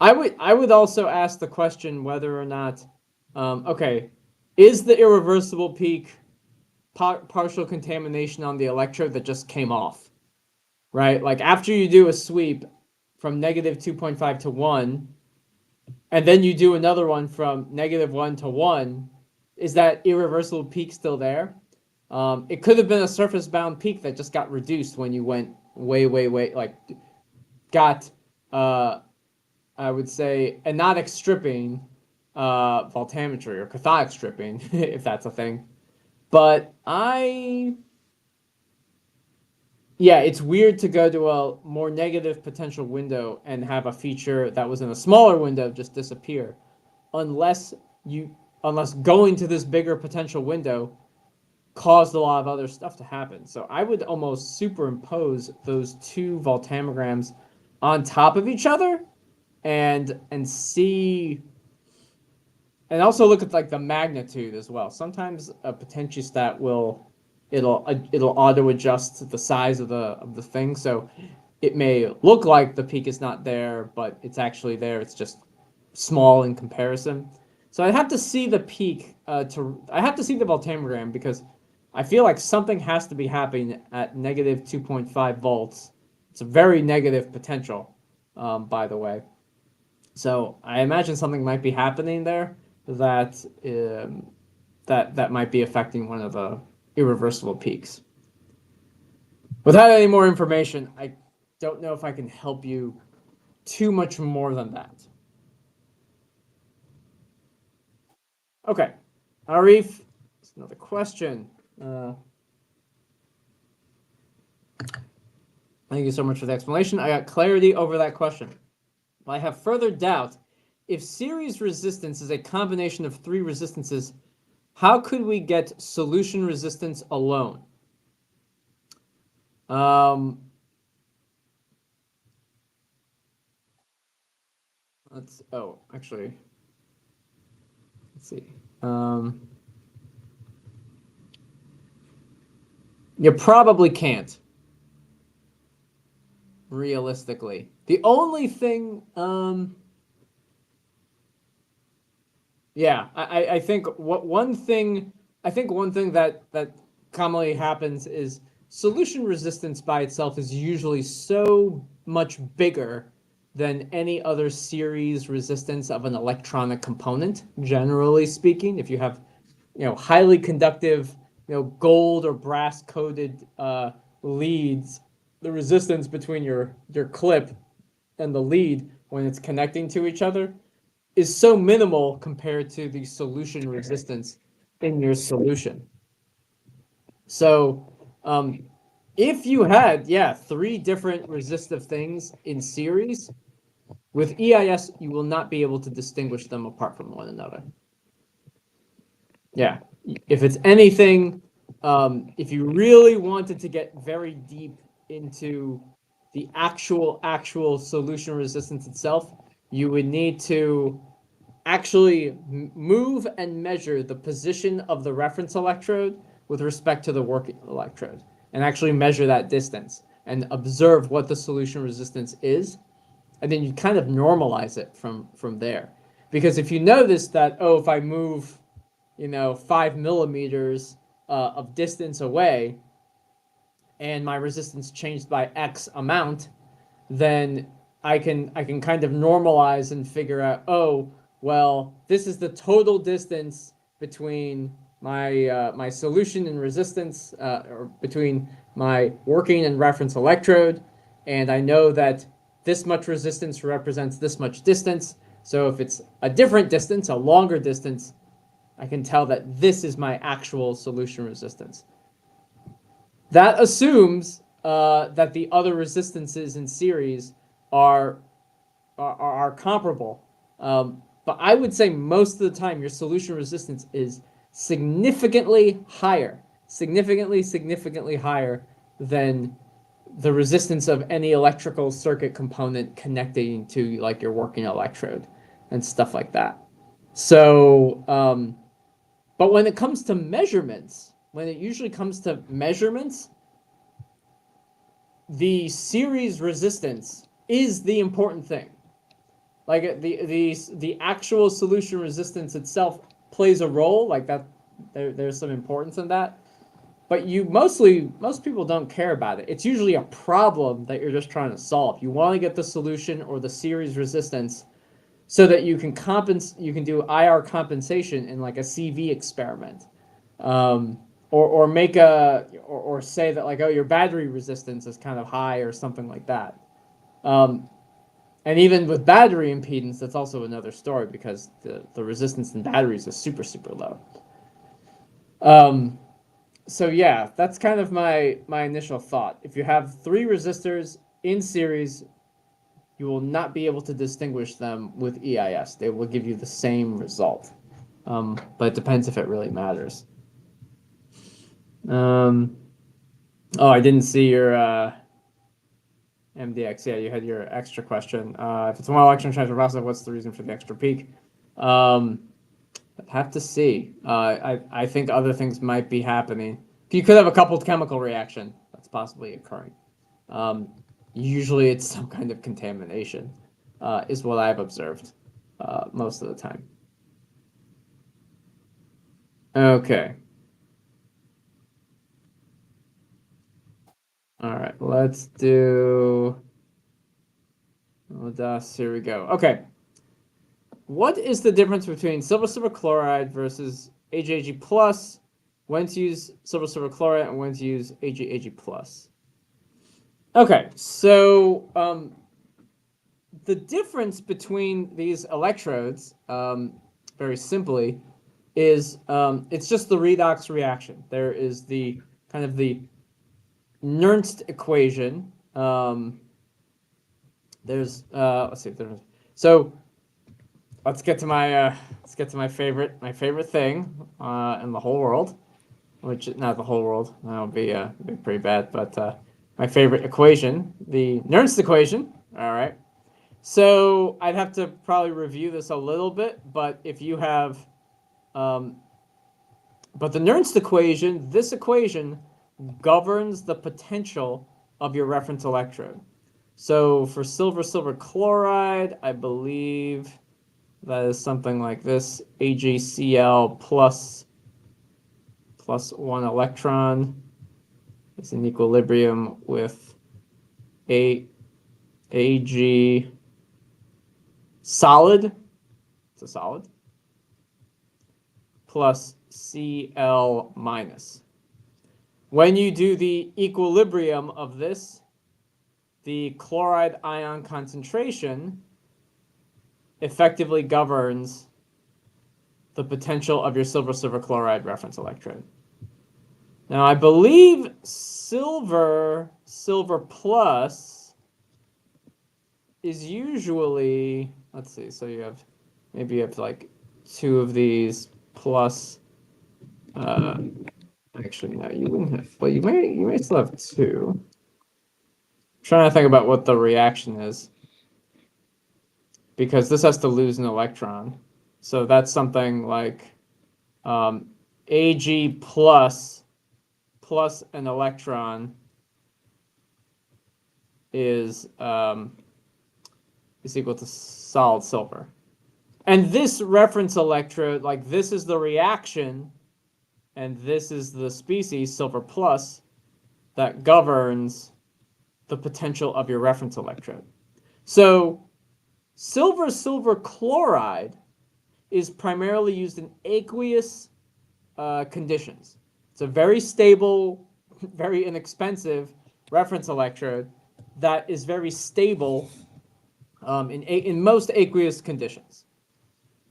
I would also ask the question whether or not, okay, is the irreversible peak partial contamination on the electrode that just came off? Right? Like after you do a sweep from -2.5 to 1, and then you do another one from -1 to 1, is that irreversible peak still there? It could have been a surface-bound peak that just got reduced when you went way, like got, I would say, anodic stripping, voltammetry or cathodic stripping, if that's a thing. But yeah, it's weird to go to a more negative potential window and have a feature that was in a smaller window just disappear, unless going to this bigger potential window caused a lot of other stuff to happen. So I would almost superimpose those two voltammograms on top of each other and see, and also look at like the magnitude as well. Sometimes a potentiostat it'll auto adjust the size of the thing, so it may look like the peak is not there, but it's actually there. It's just small in comparison. So I have to see the peak I have to see the voltammogram, because I feel like something has to be happening at negative 2.5 volts. It's a very negative potential, by the way. So I imagine something might be happening there that that might be affecting one of the irreversible peaks. Without any more information, I don't know if I can help you too much more than that. Okay, Arif, that's another question. Thank you so much for the explanation. I got clarity over that question. I have further doubt. If series resistance is a combination of three resistances, how could we get solution resistance alone? Actually, let's see. You probably can't, realistically. The only thing, yeah, I think one thing that commonly happens is solution resistance by itself is usually so much bigger than any other series resistance of an electronic component, generally speaking. If you have, highly conductive, gold or brass coated leads, the resistance between your clip and the lead when it's connecting to each other is so minimal compared to the solution resistance in your solution. So if you had, three different resistive things in series, with EIS, you will not be able to distinguish them apart from one another. Yeah, if it's anything, if you really wanted to get very deep into the actual solution resistance itself, you would need to actually move and measure the position of the reference electrode with respect to the working electrode, and actually measure that distance and observe what the solution resistance is, and then you kind of normalize it from there. Because if you notice that, if I move 5 millimeters of distance away and my resistance changed by X amount, then I can kind of normalize and figure out, well, this is the total distance between my solution and resistance, or between my working and reference electrode, and I know that this much resistance represents this much distance. So if it's a different distance, a longer distance, I can tell that this is my actual solution resistance. That assumes that the other resistances in series are comparable. But I would say most of the time your solution resistance is significantly higher than the resistance of any electrical circuit component connecting to like your working electrode and stuff like that. So, but when it comes to measurements, the series resistance is the important thing. Like the actual solution resistance itself plays a role, like that. There's some importance in that, but most people don't care about it. It's usually a problem that you're just trying to solve. You want to get the solution or the series resistance so that you can do IR compensation in like a CV experiment. or make or say that like, oh, your battery resistance is kind of high or something like that. And even with battery impedance, that's also another story because the resistance in batteries is super, super low. So yeah, that's kind of my initial thought. If you have three resistors in series, you will not be able to distinguish them with EIS. They will give you the same result. But it depends if it really matters. Oh, I didn't see your MDX. Yeah, you had your extra question. If it's one electron transfer process, what's the reason for the extra peak? I'd have to see. I think other things might be happening. You could have a coupled chemical reaction that's possibly occurring. Usually it's some kind of contamination, is what I've observed most of the time. Okay. All right, let's do. Here we go. Okay. What is the difference between silver chloride versus AgAg plus? When to use silver chloride and when to use AgAg plus? Okay, so the difference between these electrodes, very simply, is it's just the redox reaction. There is the kind of the Nernst equation. There's let's see. So let's get to my favorite thing in the whole world, which not the whole world. That would be pretty bad. But my favorite equation, the Nernst equation. All right. So I'd have to probably review this a little bit, but if you have, but the Nernst equation, this equation governs the potential of your reference electrode. So for silver chloride, I believe that is something like this: AgCl plus 1 electron is in equilibrium with Ag solid. It's a solid. Plus Cl minus. When you do the equilibrium of this, the chloride ion concentration effectively governs the potential of your silver chloride reference electrode. Now, I believe silver plus is usually, let's see, so maybe you have like two of these plus, actually, no, you wouldn't have, well, you may still have two. I'm trying to think about what the reaction is, because this has to lose an electron. So that's something like Ag plus an electron is equal to solid silver. And this reference electrode, like this is the reaction, and this is the species, silver plus, that governs the potential of your reference electrode. So silver chloride is primarily used in aqueous conditions. It's a very stable, very inexpensive reference electrode that is very stable in most aqueous conditions.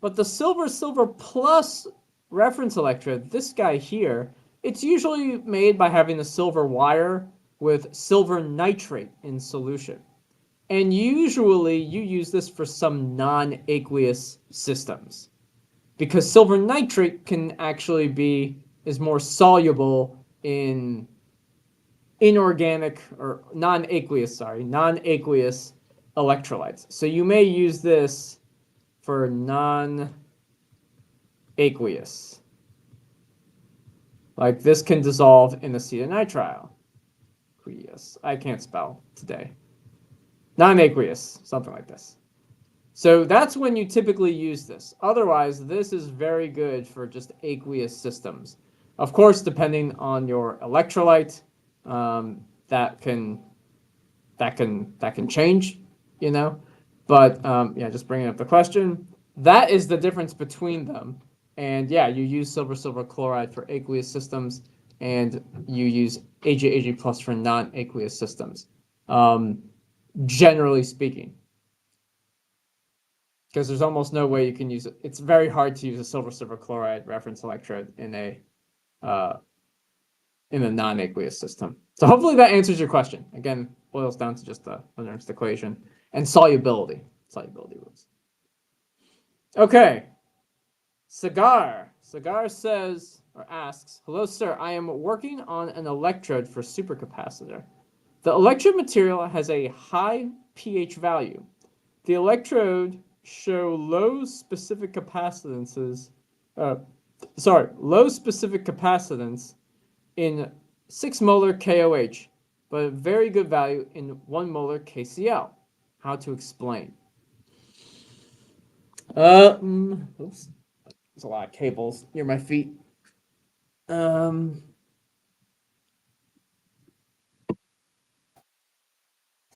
But the silver plus reference electrode, this guy here, it's usually made by having a silver wire with silver nitrate in solution. And usually you use this for some non-aqueous systems, because silver nitrate can actually is more soluble in inorganic or non-aqueous electrolytes. So you may use this for non-aqueous. Like this can dissolve in acetonitrile. I can't spell today. Non-aqueous, something like this. So that's when you typically use this. Otherwise, this is very good for just aqueous systems. Of course, depending on your electrolyte, that can change, you know. But yeah, just bringing up the question. That is the difference between them. And yeah, you use silver chloride for aqueous systems. and you use Ag plus for non-aqueous systems, generally speaking. Because there's almost no way you can use it. It's very hard to use a silver chloride reference electrode in a non-aqueous system. So hopefully that answers your question. Again, boils down to just the Nernst equation and solubility rules. Okay. Cigar says or asks, "Hello, sir. I am working on an electrode for supercapacitor. The electrode material has a high pH value. The electrode show low specific capacitance in 6 molar KOH, but a very good value in 1 molar KCl. How to explain?" Oops. There's a lot of cables near my feet. So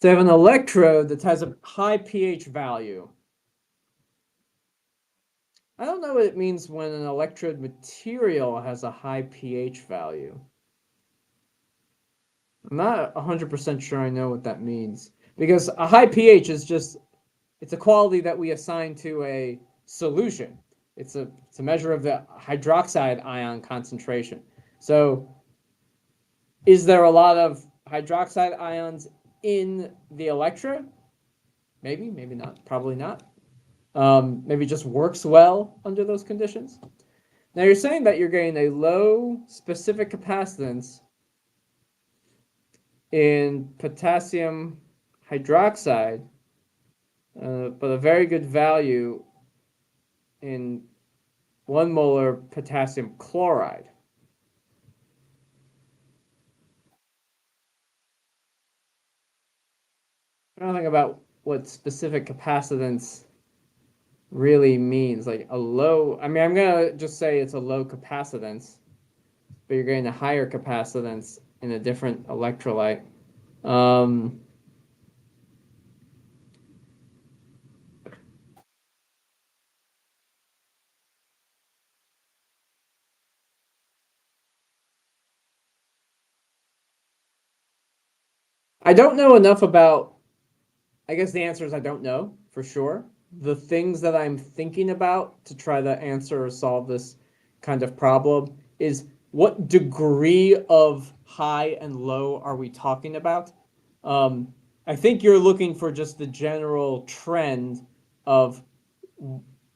I have an electrode that has a high pH value. I don't know what it means when an electrode material has a high pH value. I'm not 100% sure I know what that means. Because a high pH is just, it's a quality that we assign to a solution. It's a measure of the hydroxide ion concentration. So is there a lot of hydroxide ions in the electrode? Maybe, maybe not, probably not. Maybe it just works well under those conditions. Now you're saying that you're getting a low specific capacitance in potassium hydroxide, but a very good value in 1 molar potassium chloride. I don't think about what specific capacitance really means. Like a low, I mean, I'm going to just say it's a low capacitance, but you're getting a higher capacitance in a different electrolyte. I don't know enough about, I guess the answer is I don't know for sure. The things that I'm thinking about to try to answer or solve this kind of problem is what degree of high and low are we talking about? I think you're looking for just the general trend of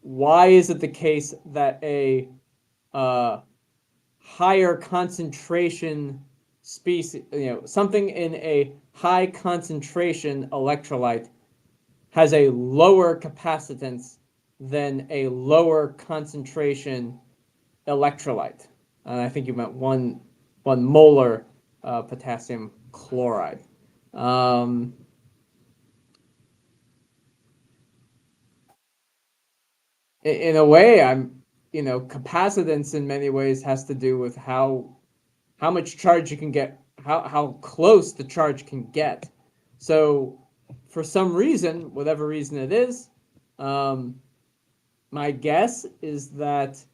why is it the case that a higher concentration species, something in a high concentration electrolyte has a lower capacitance than a lower concentration electrolyte. And I think you meant one molar potassium chloride. In a way, capacitance in many ways has to do with how much charge you can get, how close the charge can get. So for some reason, whatever reason it is, my guess is that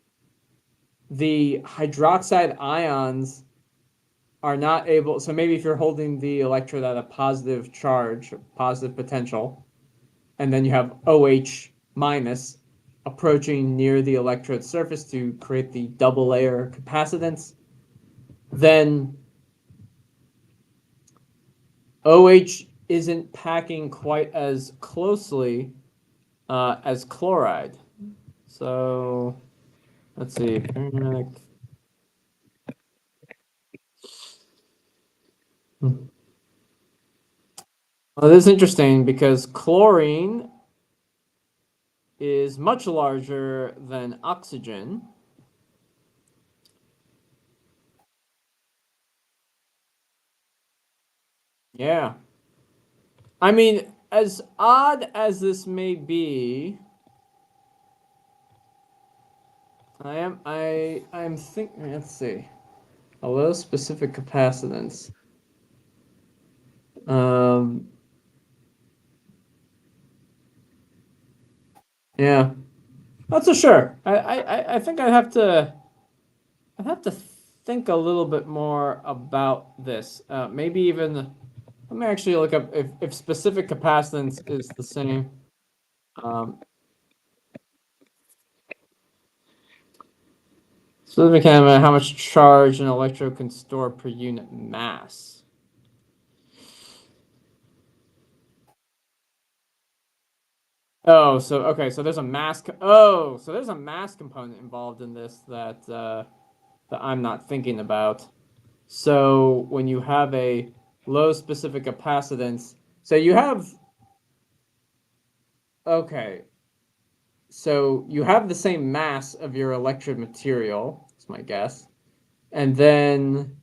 the hydroxide ions are not able, so maybe if you're holding the electrode at a positive charge, positive potential, and then you have OH minus approaching near the electrode surface to create the double layer capacitance, then OH isn't packing quite as closely as chloride. So let's see. Well, this is interesting because chlorine is much larger than oxygen. Yeah. I mean, as odd as this may be, I'm thinking, let's see. A low specific capacitance. Yeah. Not so sure. I think I'd have to think a little bit more about this. Maybe even, let me actually look up if specific capacitance is the same. So let me kind of how much charge an electrode can store per unit mass. Oh, so okay, so there's a mass. So there's a mass component involved in this that that I'm not thinking about. So when you have a low specific capacitance, so you have, okay, so you have the same mass of your electrode material, that's my guess. And then,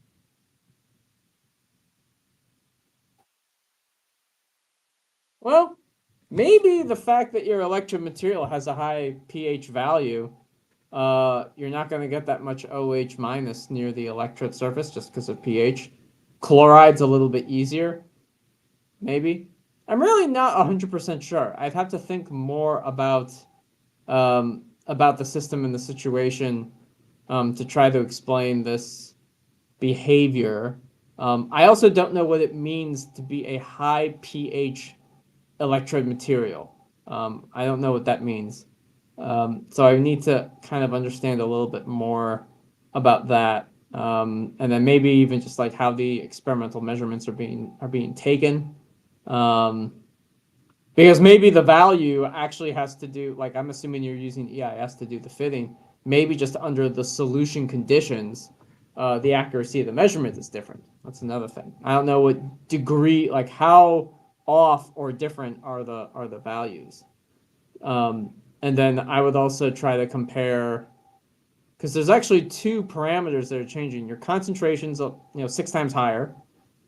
well, maybe the fact that your electrode material has a high pH value, you're not going to get that much OH minus near the electrode surface just because of pH. Chloride's a little bit easier, maybe. I'm really not 100% sure. I'd have to think more about the system and the situation to try to explain this behavior. I also don't know what it means to be a high pH electrode material. I don't know what that means. So I need to kind of understand a little bit more about that. And then maybe even just like how the experimental measurements are being taken. Because maybe the value actually has to do, like I'm assuming you're using EIS to do the fitting. Maybe just under the solution conditions, the accuracy of the measurement is different. That's another thing. I don't know what degree, like how off or different are the values. And then I would also try to compare, because there's actually two parameters that are changing. Your concentration's 6 times higher,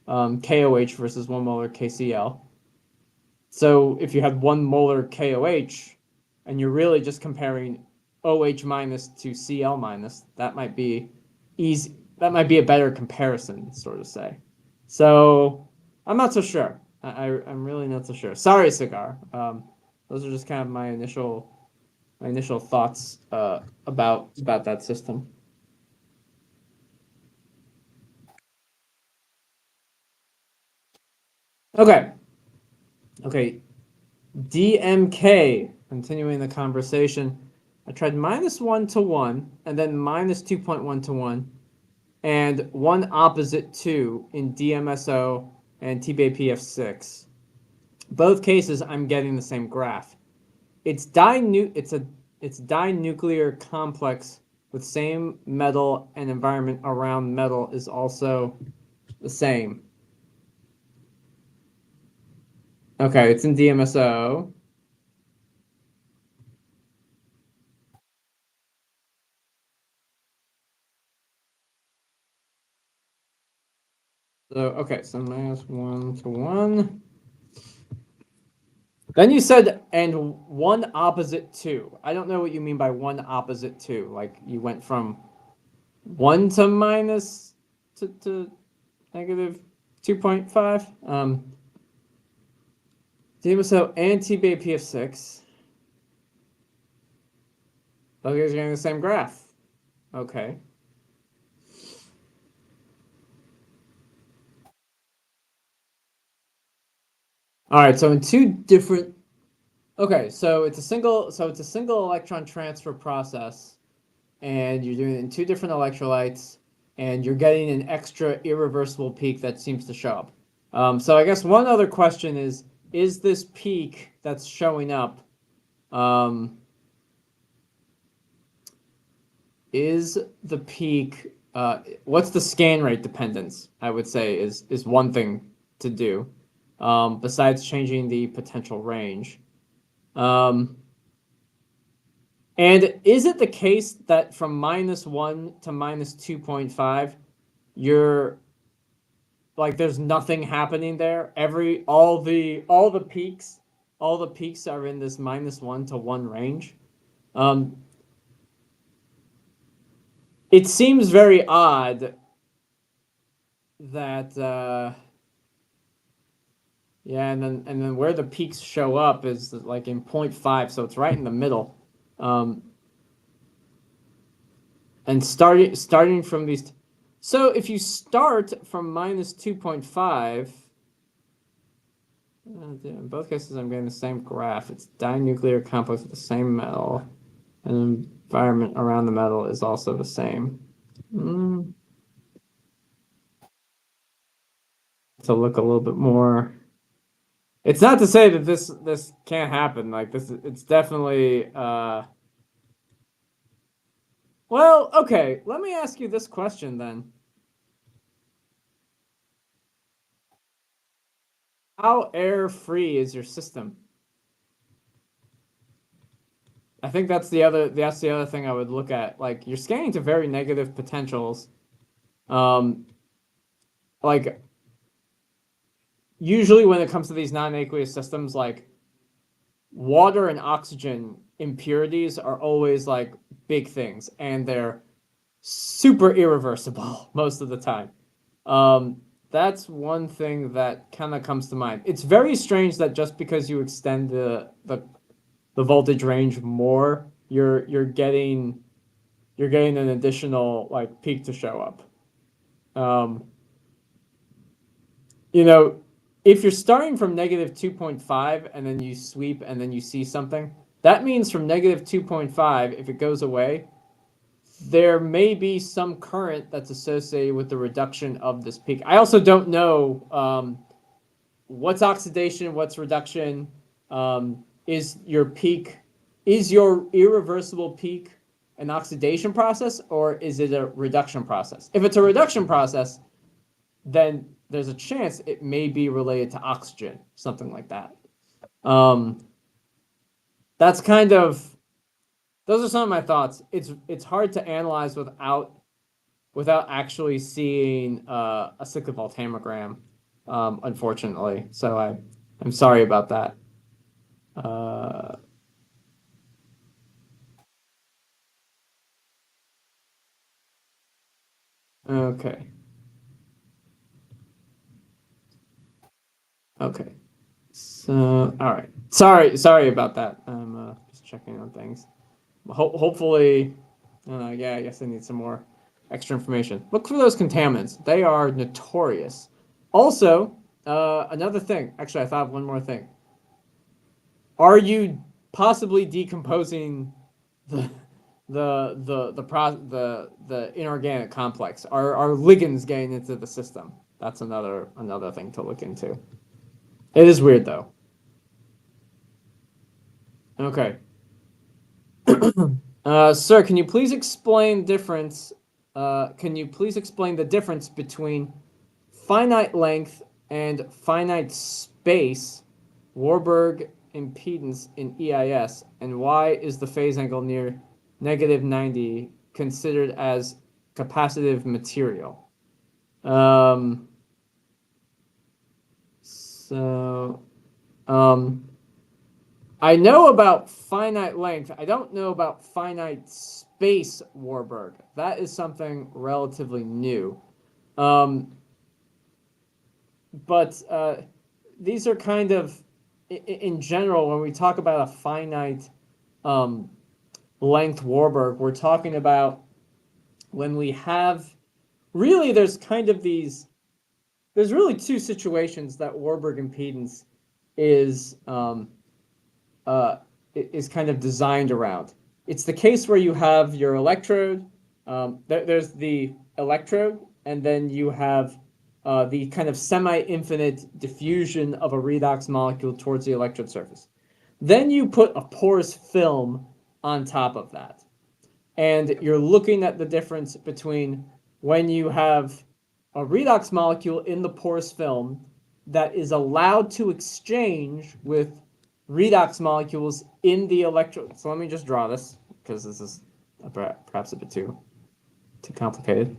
KOH versus 1 molar KCl. So if you had 1 molar KOH, and you're really just comparing OH minus to Cl minus, that might be easy. That might be a better comparison, sort of say. So I'm not so sure. I'm really not so sure. Sorry, Cigar. Those are just kind of my initial thoughts about that system. Okay. DMK, continuing the conversation. I tried -1 to 1 and then -2.1 to 1 and 1 opposite 2 in DMSO and TBAPF6. Both cases I'm getting the same graph. It's dinuclear complex with same metal and environment around metal is also the same. Okay, it's in DMSO. So okay, so -1 to 1. Then you said and 1 opposite 2. I don't know what you mean by 1 opposite 2. Like you went from 1 to minus to negative 2.5. DMSO and TBAPF6. Both guys are getting the same graph. Okay. All right, so in two different. Okay, so it's a single electron transfer process, and you're doing it in 2 different electrolytes, and you're getting an extra irreversible peak that seems to show up. So I guess one other question is this peak that's showing up, is the peak, what's the scan rate dependence, I would say, is one thing to do, besides changing the potential range. And is it the case that from -1 to -2.5, you're like there's nothing happening there? All the peaks are in this -1 to 1 range. It seems very odd that yeah, and then where the peaks show up is like in 0.5, so it's right in the middle. And starting from these, So if you start from minus 2.5, in both cases I'm getting the same graph. It's dinuclear complex with the same metal, and the environment around the metal is also the same. To look a little bit more. It's not to say that this can't happen. Like this, it's definitely. Well, okay. Let me ask you this question then. How air-free is your system? I think that's the other thing I would look at. Like you're scanning to very negative potentials. Like usually when it comes to these non-aqueous systems, like water and oxygen impurities are always like big things, and they're super irreversible most of the time. That's one thing that kind of comes to mind. It's very strange that just because you extend the voltage range more, you're getting an additional like peak to show up. You know, if you're starting from negative 2.5 and then you sweep and then you see something, that means from negative 2.5, if it goes away, there may be some current that's associated with the reduction of this peak. I also don't know what's oxidation, what's reduction. Is your irreversible peak an oxidation process, or is it a reduction process? If it's a reduction process, then there's a chance it may be related to oxygen, something like that. That's kind of, those are some of my thoughts. It's hard to analyze without actually seeing a cyclic voltammogram, unfortunately. So I'm sorry about that. Okay. Okay. So, all right. Sorry about that. I'm just checking on things. Hopefully, yeah, I guess I need some more extra information. Look for those contaminants. They are notorious. Also, another thing. Actually, I thought of one more thing. Are you possibly decomposing the the inorganic complex? Are ligands getting into the system? That's another thing to look into. It is weird though. Okay. Sir, can you please explain difference? Can you please explain the difference between finite length and finite space Warburg impedance in EIS, and why is the phase angle near negative 90 considered as capacitive material? So, I know about finite length. I don't know about finite space Warburg. That is something relatively new. But these are kind of, in general, when we talk about a finite length Warburg, we're talking about when we have, really there's kind of these, there's really two situations that Warburg impedance is kind of designed around. It's the case where you have your electrode, there's the electrode, and then you have the kind of semi-infinite diffusion of a redox molecule towards the electrode surface. Then you put a porous film on top of that. And you're looking at the difference between when you have a redox molecule in the porous film that is allowed to exchange with redox molecules in the electrode. So let me just draw this, because this is perhaps a bit too complicated.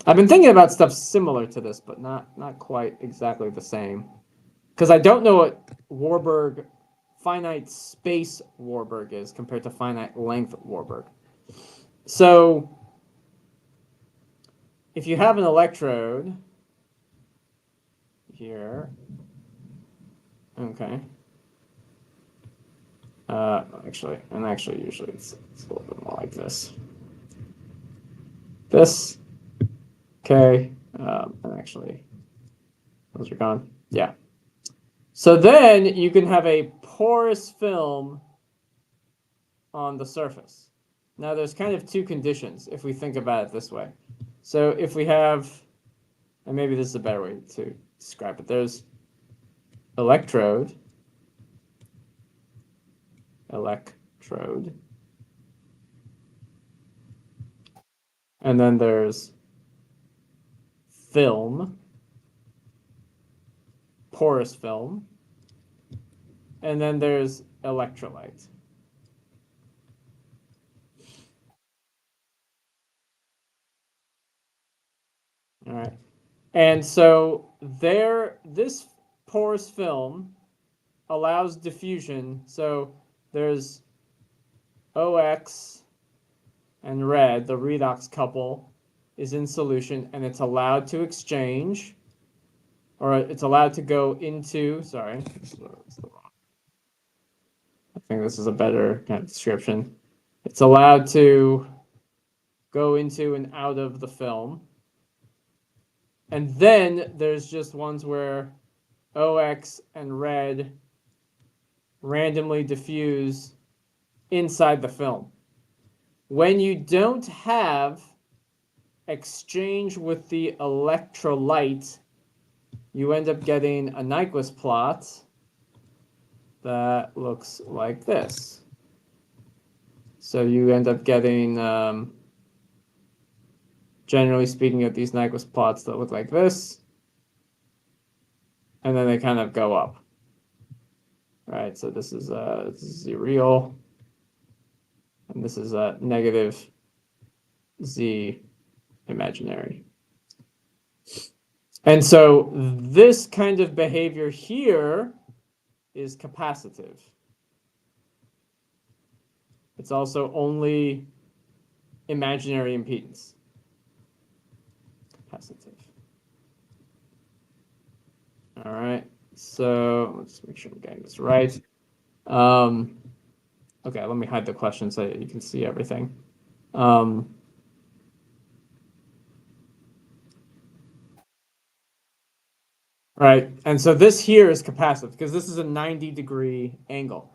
I've been thinking about stuff similar to this, but not quite exactly the same, because I don't know what Warburg finite space Warburg is compared to finite length Warburg. So if you have an electrode here, okay. Actually, usually it's a little bit more like this. This, Okay, and actually, those are gone. Yeah. So then you can have a porous film on the surface. Now there's kind of two conditions if we think about it this way. So if we have, and maybe this is a better way to describe it, there's electrode, and then there's film, porous film, and then there's electrolyte. All right. And so this porous film allows diffusion. So there's OX and red, the redox couple, is in solution, and it's allowed to exchange, or it's allowed to go into, sorry, I think this is a better kind of description. It's allowed to go into and out of the film. And then there's just ones where OX and red randomly diffuse inside the film. When you don't have exchange with the electrolyte, you end up getting a Nyquist plot that looks like this. So you end up getting, generally speaking, of these Nyquist plots that look like this, and then they kind of go up. Right, so this is Z real, and this is a negative Z imaginary. And so this kind of behavior here is capacitive. It's also only imaginary impedance. Capacitive. All right, so let's make sure I'm getting this right. Okay, let me hide the question so you can see everything. Right, and so this here is capacitive because this is a 90-degree angle.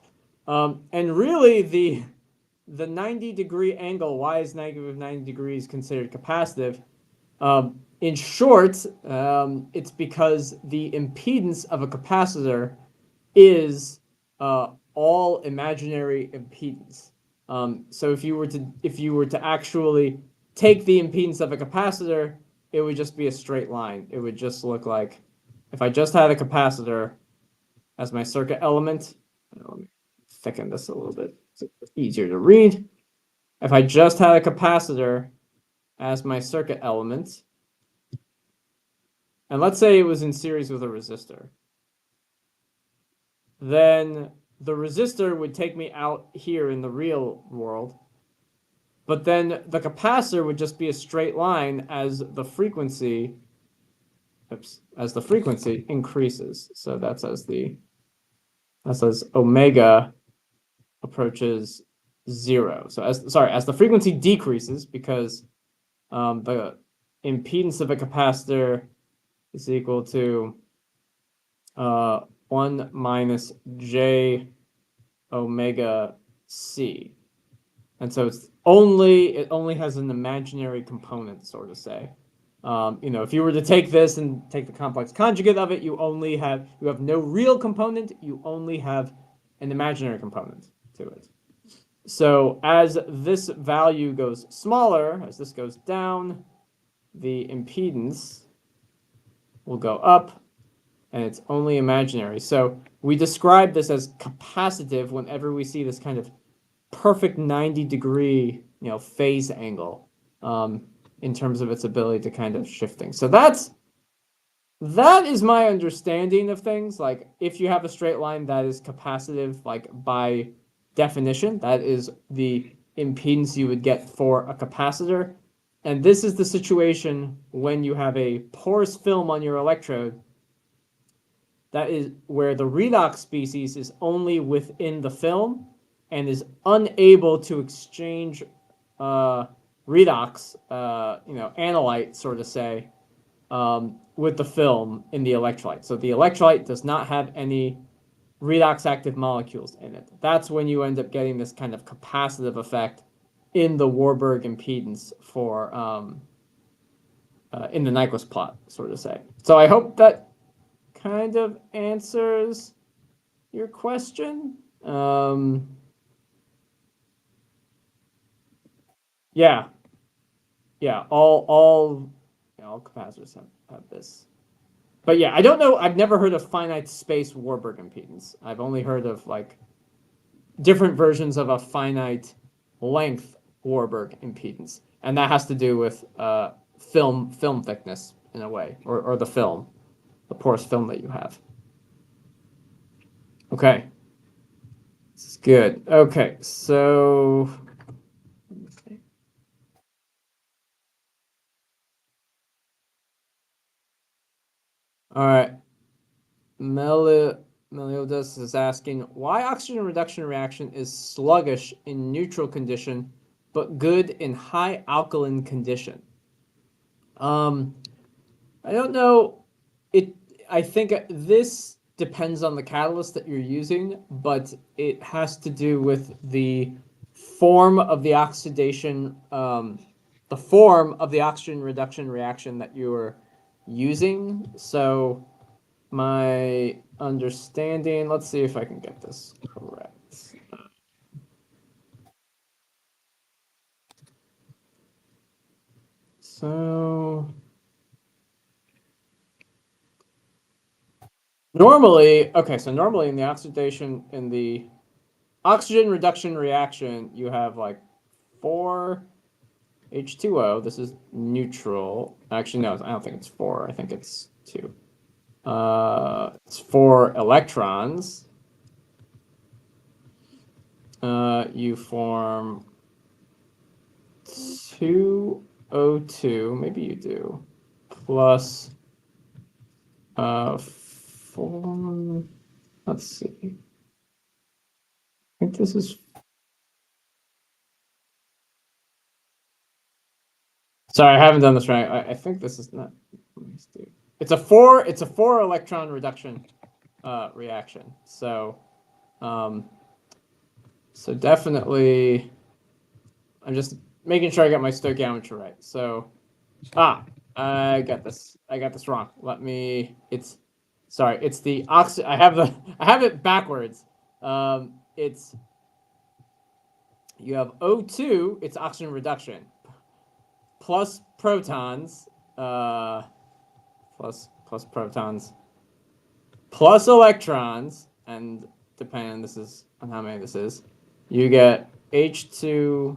And really the 90-degree angle, why is negative 90 degrees considered capacitive? In short, it's because the impedance of a capacitor is all imaginary impedance. So if you were to actually take the impedance of a capacitor, it would just be a straight line. It would just look like, if I just had a capacitor as my circuit element, let me thicken this a little bit so it's easier to read. If I just had a capacitor as my circuit element, and let's say it was in series with a resistor, then the resistor would take me out here in the real world, but then the capacitor would just be a straight line as the frequency increases. So that's as omega approaches 0. So as the frequency decreases, because the impedance of a capacitor is equal to 1 minus j omega c. And so it only has an imaginary component, sort of say. If you were to take this and take the complex conjugate of it, you have no real component, you only have an imaginary component to it. So as this value goes smaller, as this goes down, the impedance will go up, and it's only imaginary. So we describe this as capacitive whenever we see this kind of perfect 90-degree, phase angle. In terms of its ability to kind of shift things. So that is my understanding of things. Like, if you have a straight line that is capacitive, like by definition, that is the impedance you would get for a capacitor. And this is the situation when you have a porous film on your electrode. That is where the redox species is only within the film and is unable to exchange redox, analyte, sort of say, with the film in the electrolyte. So the electrolyte does not have any redox active molecules in it. That's when you end up getting this kind of capacitive effect in the Warburg impedance for in the Nyquist plot, sort of say. So I hope that kind of answers your question. Yeah, all capacitors have this. But yeah, I don't know. I've never heard of finite space Warburg impedance. I've only heard of like different versions of a finite length Warburg impedance, and that has to do with film thickness in a way, or the porous film that you have. Okay, this is good. Okay, so all right, Meliodas is asking why oxygen reduction reaction is sluggish in neutral condition, but good in high alkaline condition. I don't know. I think this depends on the catalyst that you're using, but it has to do with the form of the oxidation, the form of the oxygen reduction reaction that you're using. So my understanding, let's see if I can get this correct. So normally in the oxygen reduction reaction, you have like 4 H2O. This is neutral. Actually, no, I don't think it's 4. I think it's 2. It's 4 electrons. You form 2 O2. Maybe you do. Plus 4. Let's see. I think this is. Sorry, I haven't done this right. I think this is not. It's a 4 electron reduction reaction. So definitely, I'm just making sure I got my stoichiometry right. So I got this wrong. It's the I have it backwards. It's you have O2, it's oxygen reduction, plus protons, plus protons, plus electrons, and depending on how many this is, you get H2O.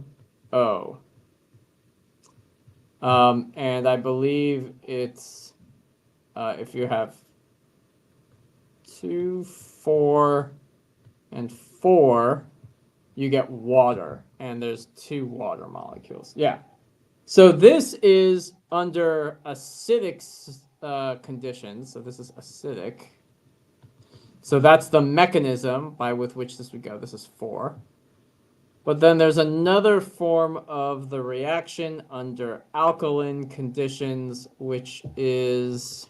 And I believe it's if you have 2, 4, and 4, you get water, and there's 2 water molecules. Yeah. So this is under acidic conditions. So this is acidic. So that's the mechanism with which this would go. This is 4. But then there's another form of the reaction under alkaline conditions, which is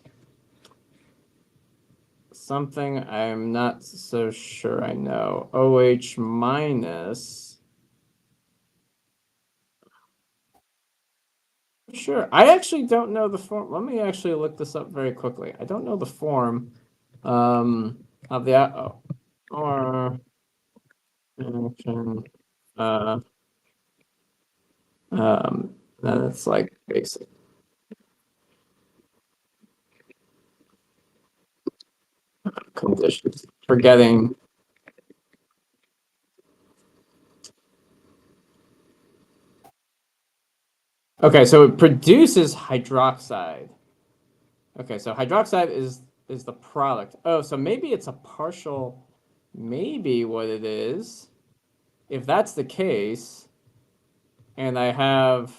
something I'm not so sure I know. OH minus. Sure. I actually don't know the form. Let me actually look this up very quickly. I don't know the form of the or reaction. Then it's like basic. Conditions. Forgetting. Okay, so it produces hydroxide. Okay, so hydroxide is the product. Oh, so maybe it's a partial. Maybe what it is, if that's the case, and I have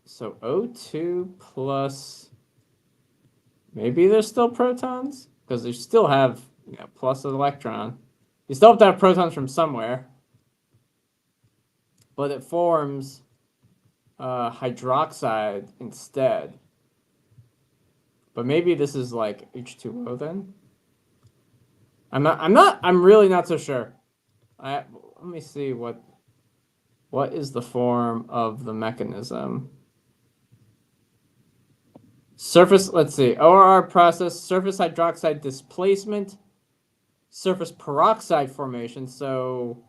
so O2 plus. Maybe there's still protons because you still have plus an electron. You still have to have protons from somewhere. but it forms hydroxide instead. But maybe this is like H2O then. I'm really not so sure. Let me see what is the form of the mechanism. Surface, let's see, ORR process, surface hydroxide displacement, surface peroxide formation. So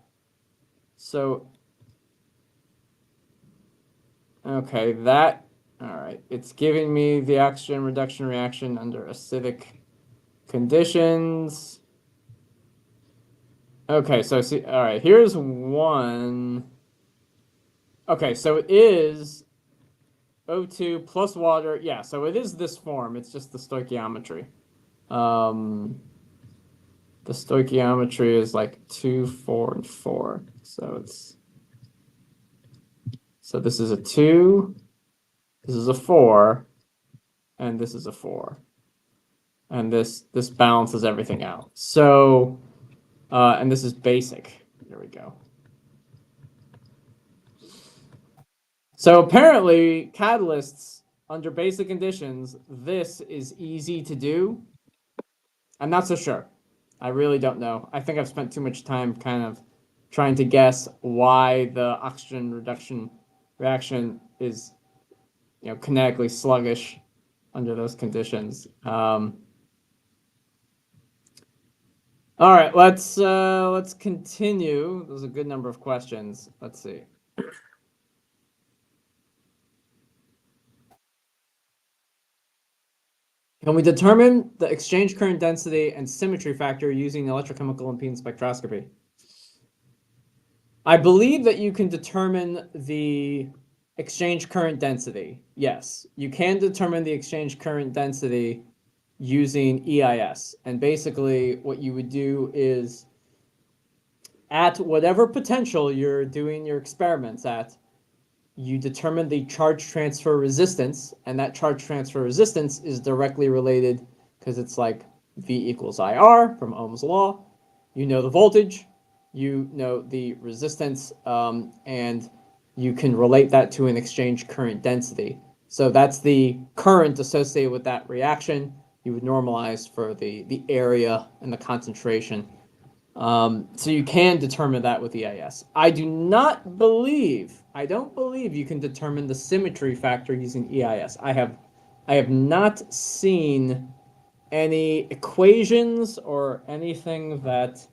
okay, that, all right. It's giving me the oxygen reduction reaction under acidic conditions. Okay, so see, all right, here's one. Okay, so it is O2 plus water. Yeah, so it is this form. It's just the stoichiometry. The stoichiometry is like 2, 4, and 4. So this is a 2, this is a 4, and this is a 4. And this balances everything out. So, and this is basic. There we go. So apparently, catalysts, under basic conditions, this is easy to do. I'm not so sure. I really don't know. I think I've spent too much time kind of trying to guess why the oxygen reduction reaction is, kinetically sluggish under those conditions. All right, let's continue. There's a good number of questions. Let's see. Can we determine the exchange current density and symmetry factor using electrochemical impedance spectroscopy? I believe that you can determine the exchange current density. Yes, you can determine the exchange current density using EIS. And basically what you would do is at whatever potential you're doing your experiments at, you determine the charge transfer resistance, and that charge transfer resistance is directly related because it's like V equals IR from Ohm's law. You know the voltage, you know the resistance, and you can relate that to an exchange current density. So that's the current associated with that reaction. You would normalize for the area and the concentration. So you can determine that with EIS. I don't believe you can determine the symmetry factor using EIS. I have not seen any equations or anything that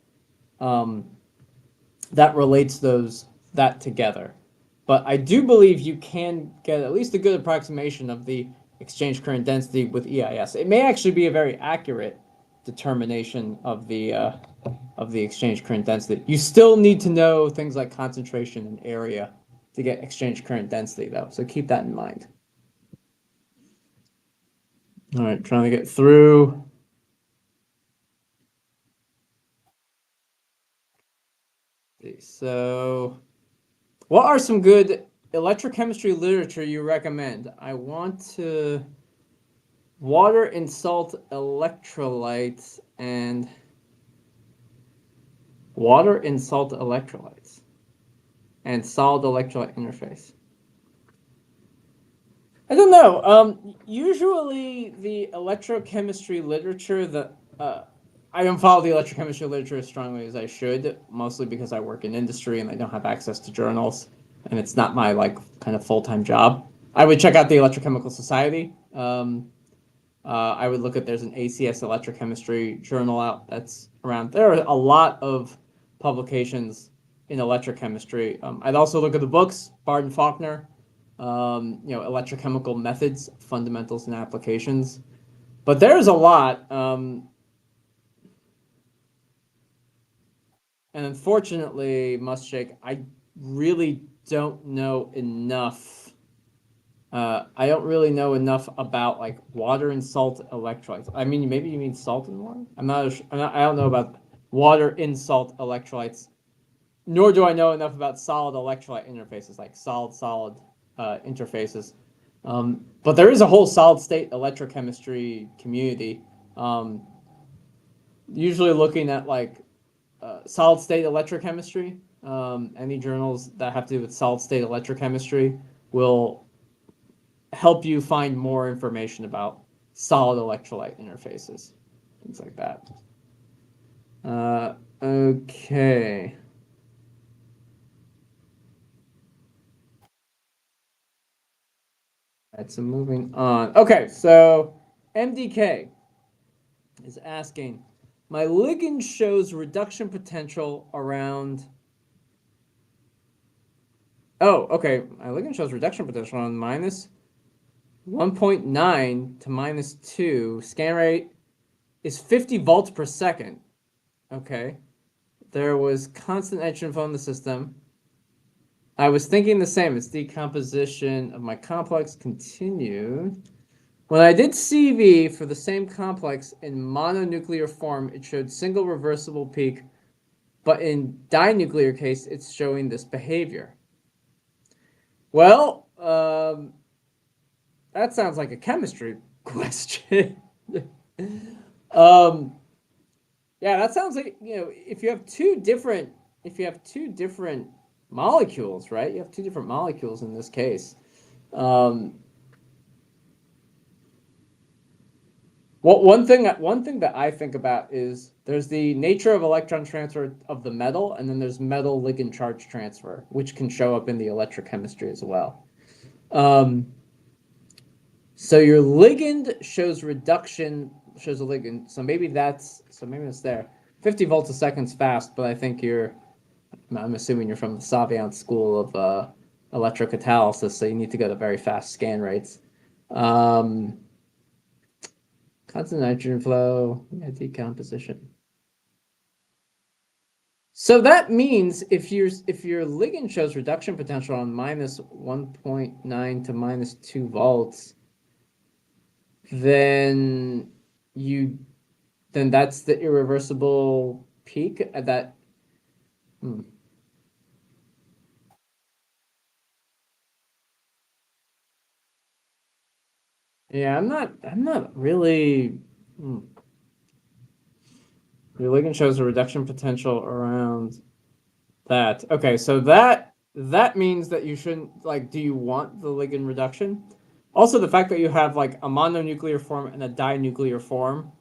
that relates that together. But I do believe you can get at least a good approximation of the exchange current density with EIS. It may actually be a very accurate determination of the exchange current density. You still need to know things like concentration and area to get exchange current density, though. So keep that in mind. All right, trying to get through. So, what are some good electrochemistry literature you recommend? I want to water and salt electrolytes and water and salt electrolytes and solid electrolyte interface. I don't know. Usually the electrochemistry literature I don't follow the electrochemistry literature as strongly as I should, mostly because I work in industry and I don't have access to journals, and it's not my kind of full-time job. I would check out the Electrochemical Society. I would look at there's an ACS electrochemistry journal out that's around. There are a lot of publications in electrochemistry. I'd also look at the books, Bard and Faulkner, electrochemical methods, fundamentals and applications. But there's a lot. And unfortunately, Mott-Schottky, I really don't know enough. I don't really know enough about water and salt electrolytes. I mean, maybe you mean salt and water. I don't know about water in salt electrolytes. Nor do I know enough about solid electrolyte interfaces, like solid-solid interfaces. But there is a whole solid-state electrochemistry community. Usually looking at solid-state electrochemistry. any journals that have to do with solid-state electrochemistry will help you find more information about solid-electrolyte interfaces, things like that. Okay. All right, so moving on. Okay, so MDK is asking, my ligand shows reduction potential around. Oh, okay. My ligand shows reduction potential on minus 1.9 to minus 2. Scan rate is 50 volts per second. Okay. There was constant nitrogen flow in the system. I was thinking the same. It's decomposition of my complex continued. When I did CV for the same complex in mononuclear form, it showed single reversible peak, but in dinuclear case, it's showing this behavior. Well, that sounds like a chemistry question. Yeah, that sounds like, if you have two different molecules, right? You have two different molecules in this case. One thing that I think about is there's the nature of electron transfer of the metal, and then there's metal ligand charge transfer, which can show up in the electrochemistry as well. So your ligand shows a ligand. So maybe that's there. 50 volts a second's fast, but I think I'm assuming you're from the Savant school of electrocatalysis, so you need to go to very fast scan rates. Constant nitrogen flow, decomposition. So that means if your ligand shows reduction potential on minus 1.9 to minus 2 volts, then that's the irreversible peak at that. Yeah, I'm not really. Your ligand shows a reduction potential around that. Okay, so that means that you shouldn't, do you want the ligand reduction? Also, the fact that you have like a mononuclear form and a dinuclear form,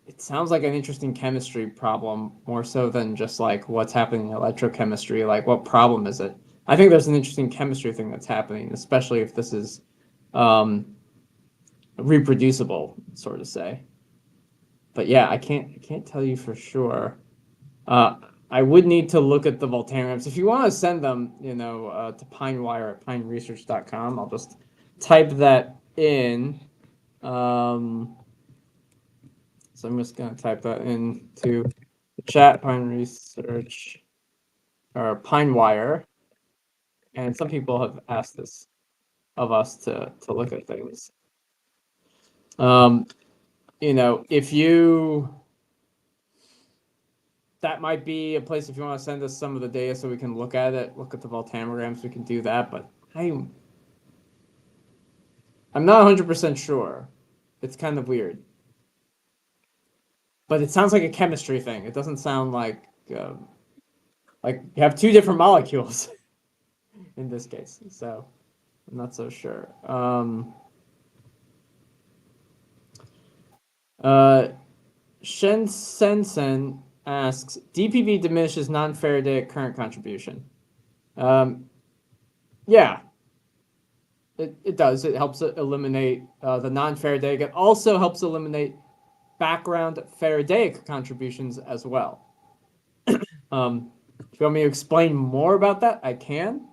it sounds like an interesting chemistry problem more so than just like what's happening in electrochemistry. Like, what problem is it? I think there's an interesting chemistry thing that's happening, especially if this is reproducible, sort of say. But yeah, I can't tell you for sure. I would need to look at the Voltairams. If you want to send them, to PineWire at pineresearch.com, I'll just type that in. So I'm just going to type that into the chat, Pine Research, or PineWire. And some people have asked this of us to look at things. If you... That might be a place if you want to send us some of the data so we can look at it, look at the voltammograms, we can do that. But I'm not 100% sure. It's kind of weird. But it sounds like a chemistry thing. It doesn't sound like you have two different molecules in this case. So I'm not so sure. Shen Sensen asks, DPV diminishes non-faradaic current contribution. Yeah, it does. It helps eliminate the non-faradaic. It also helps eliminate background faradaic contributions as well. If you want me to explain more about that, I can.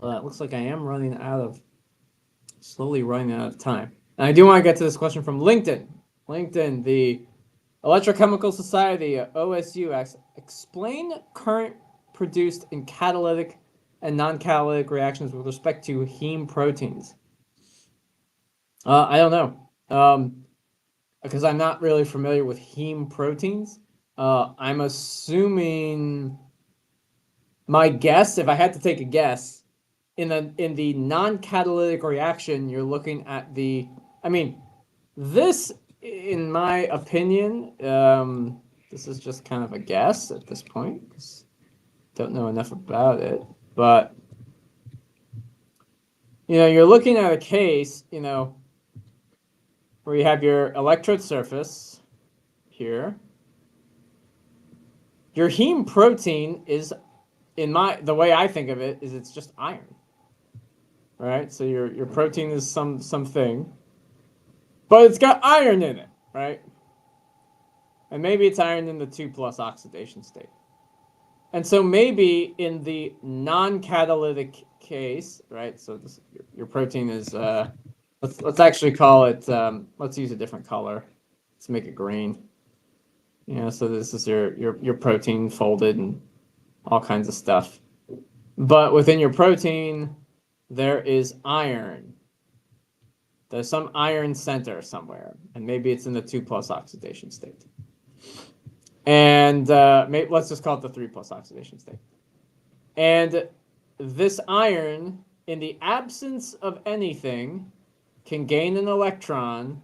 It looks like I am slowly running out of time. And I do want to get to this question from LinkedIn. LinkedIn, the Electrochemical Society, OSU, asks, explain current produced in catalytic and non-catalytic reactions with respect to heme-proteins. I don't know, because I'm not really familiar with heme-proteins. I'm assuming, my guess, if I had to take a guess, in the non-catalytic reaction, you're looking at this, in my opinion, This is just kind of a guess at this point, because don't know enough about it. But, you're looking at a case, where you have your electrode surface here. Your heme protein is, the way I think of it, is it's just iron. Right? So your protein is something, but it's got iron in it, right? And maybe it's iron in the 2+ oxidation state. And so maybe in the non-catalytic case, right? So your protein is, let's actually call it, let's use a different color. Let's make it green. So this is your protein folded and all kinds of stuff. But within your protein, there is iron. There's some iron center somewhere, and maybe it's in the 2+ oxidation state. And let's just call it the 3+ oxidation state. And this iron, in the absence of anything, can gain an electron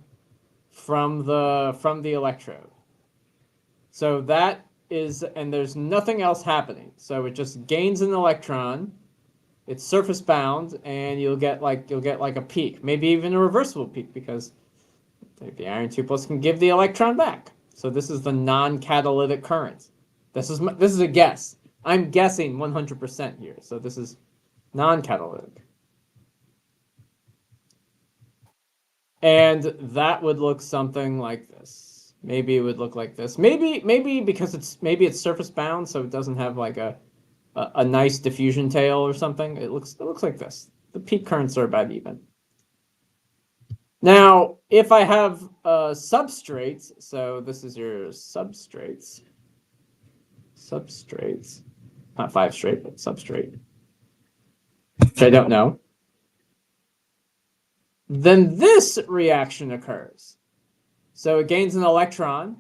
from the electrode. So that is, and there's nothing else happening. So it just gains an electron. It's surface bound, and you'll get like a peak, maybe even a reversible peak, because the iron 2+ can give the electron back. So this is the non-catalytic current. This is a guess. I'm guessing 100% here. So this is non-catalytic. And that would look something like this. Maybe it would look like this. Maybe because it's surface bound, so it doesn't have like a nice diffusion tail or something. It looks like this. The peak currents are about even. Now, if I have substrates, so this is your substrates, not 5 straight, but substrate, which I don't know, then this reaction occurs. So it gains an electron.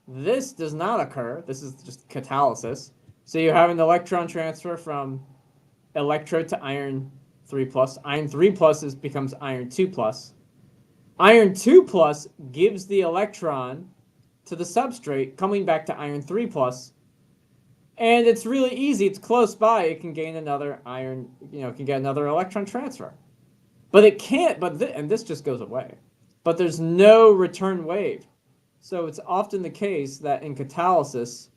This does not occur. This is just catalysis. So you have an electron transfer from electrode to iron 3+. Iron 3+ becomes iron 2+. Iron 2+ gives the electron to the substrate, coming back to iron 3+. And it's really easy. It's close by. It can gain another iron, it can get another electron transfer. But it can't, and this just goes away. But there's no return wave. So it's often the case that in catalysis,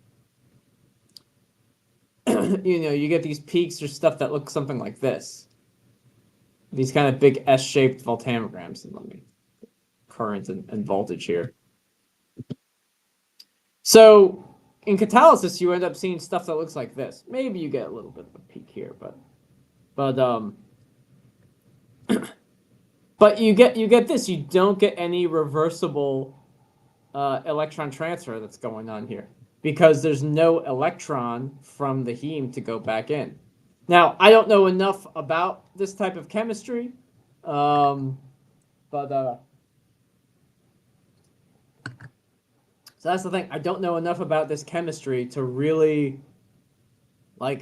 you get these peaks or stuff that look something like this. These kind of big S-shaped voltammograms. And let me current and voltage here. So in catalysis, you end up seeing stuff that looks like this. Maybe you get a little bit of a peak here, but but you get this. You don't get any reversible electron transfer that's going on here, because there's no electron from the heme to go back in. Now, I don't know enough about this type of chemistry, but so that's the thing. I don't know enough about this chemistry to really, I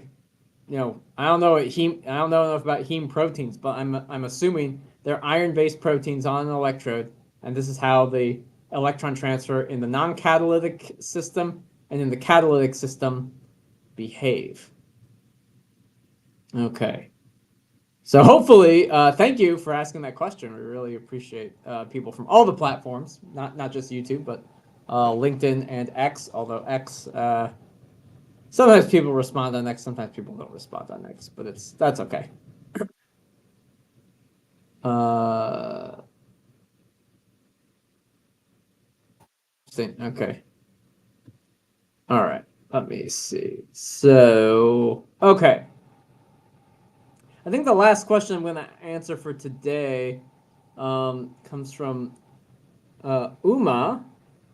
don't know enough about heme proteins, but I'm assuming they're iron-based proteins on an electrode, and this is how the electron transfer in the non-catalytic system and in the catalytic system behave. Okay. So hopefully, thank you for asking that question. We really appreciate people from all the platforms, not just YouTube, but LinkedIn and X, although X, sometimes people respond on X, sometimes people don't respond on X, but that's okay. Okay. All right. Let me see. So, okay. I think the last question I'm going to answer for today comes from Uma.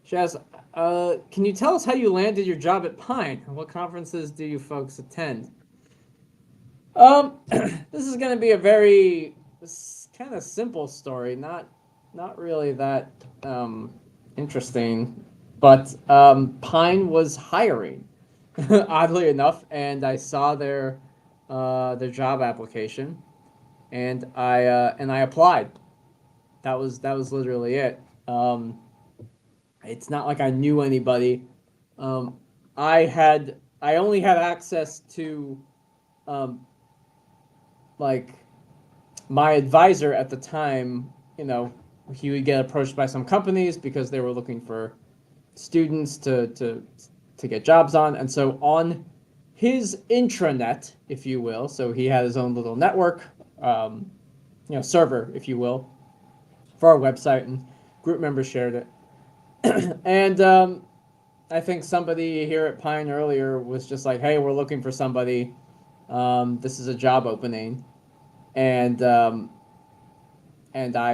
She asks, can you tell us how you landed your job at Pine? What conferences do you folks attend? This is going to be a very kind of simple story, not really that interesting, but Pine was hiring, oddly enough, and I saw their job application, and I applied. That was literally it. It's not like I knew anybody I only had access to um, like my advisor at the time. You know, he would get approached by some companies because they were looking for students to get jobs on, and so on his intranet, if you will. So he had his own little network, server, if you will, for our website, and group members shared it. And I think somebody here at Pine earlier was just like, "Hey, we're looking for somebody. This is a job opening," and I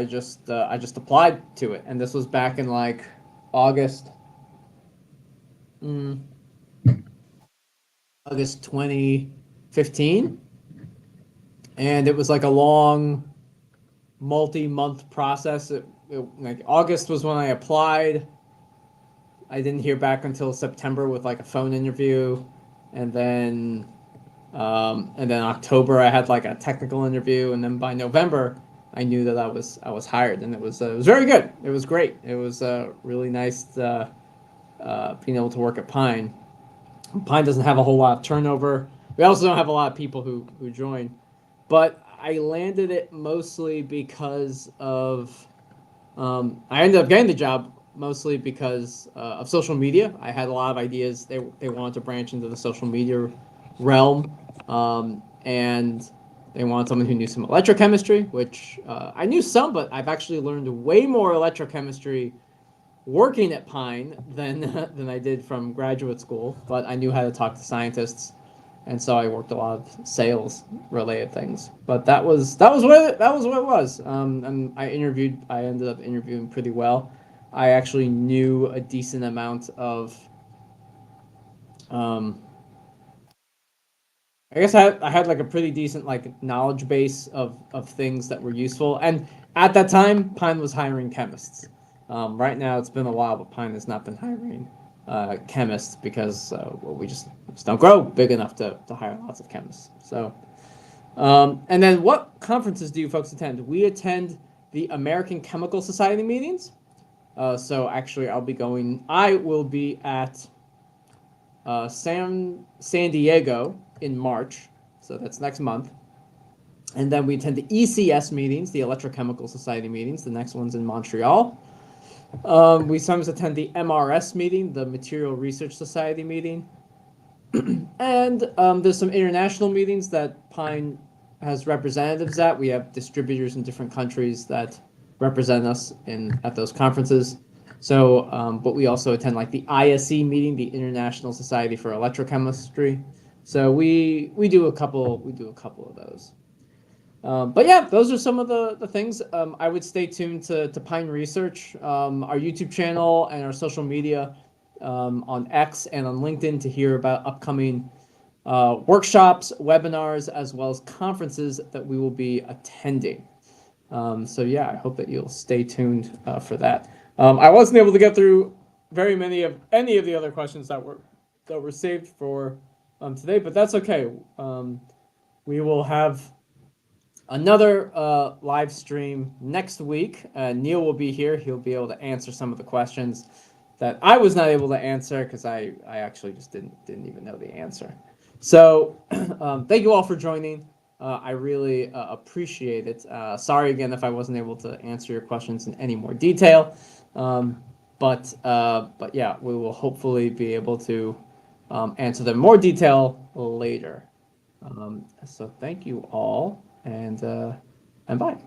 just applied to it, and this was back in like August, mm, August 2015, and it was like a long, multi-month process. Like August was when I applied. I didn't hear back until September with like a phone interview, and then October I had like a technical interview, and then by November I knew that I was hired, and it was very good. It was great. It was really nice being able to work at Pine. Pine doesn't have a whole lot of turnover. We also don't have a lot of people who join, but I landed it mostly because of I ended up getting the job mostly because of social media. I had a lot of ideas. They wanted to branch into the social media realm, and they wanted someone who knew some electrochemistry, which I knew some, but I've actually learned way more electrochemistry working at Pine than than I did from graduate school. But I knew how to talk to scientists, and so I worked a lot of sales related things. But that was what it was. And I interviewed. I ended up interviewing pretty well. I actually knew a decent amount of. Um, I guess I had like a pretty decent like knowledge base of things that were useful. And at that time, Pine was hiring chemists. Right now, it's been a while, but Pine has not been hiring chemists because well, just don't grow big enough to hire lots of chemists. So, and then what conferences do you folks attend? We attend the American Chemical Society meetings. So actually, I'll be going. I will be at San Diego in March, so that's next month. And then we attend the ECS meetings, the Electrochemical Society meetings. The next one's in Montreal. We sometimes attend the MRS meeting, the Material Research Society meeting. And there's some international meetings that Pine has representatives at. We have distributors in different countries that represent us at those conferences. So, but we also attend like the ISE meeting, the International Society for Electrochemistry. So we do a couple of those. But yeah, those are some of the things. I would stay tuned to Pine Research, our YouTube channel, and our social media on X and on LinkedIn to hear about upcoming workshops, webinars, as well as conferences that we will be attending. So yeah, I hope that you'll stay tuned for that. I wasn't able to get through very many of any of the other questions that were saved for today, but that's okay. We will have another live stream next week. Neil will be here. He'll be able to answer some of the questions that I was not able to answer because I actually just didn't even know the answer. So thank you all for joining. I really appreciate it. Sorry again if I wasn't able to answer your questions in any more detail. But yeah, we will hopefully be able to answer them in more detail later. So thank you all, and bye.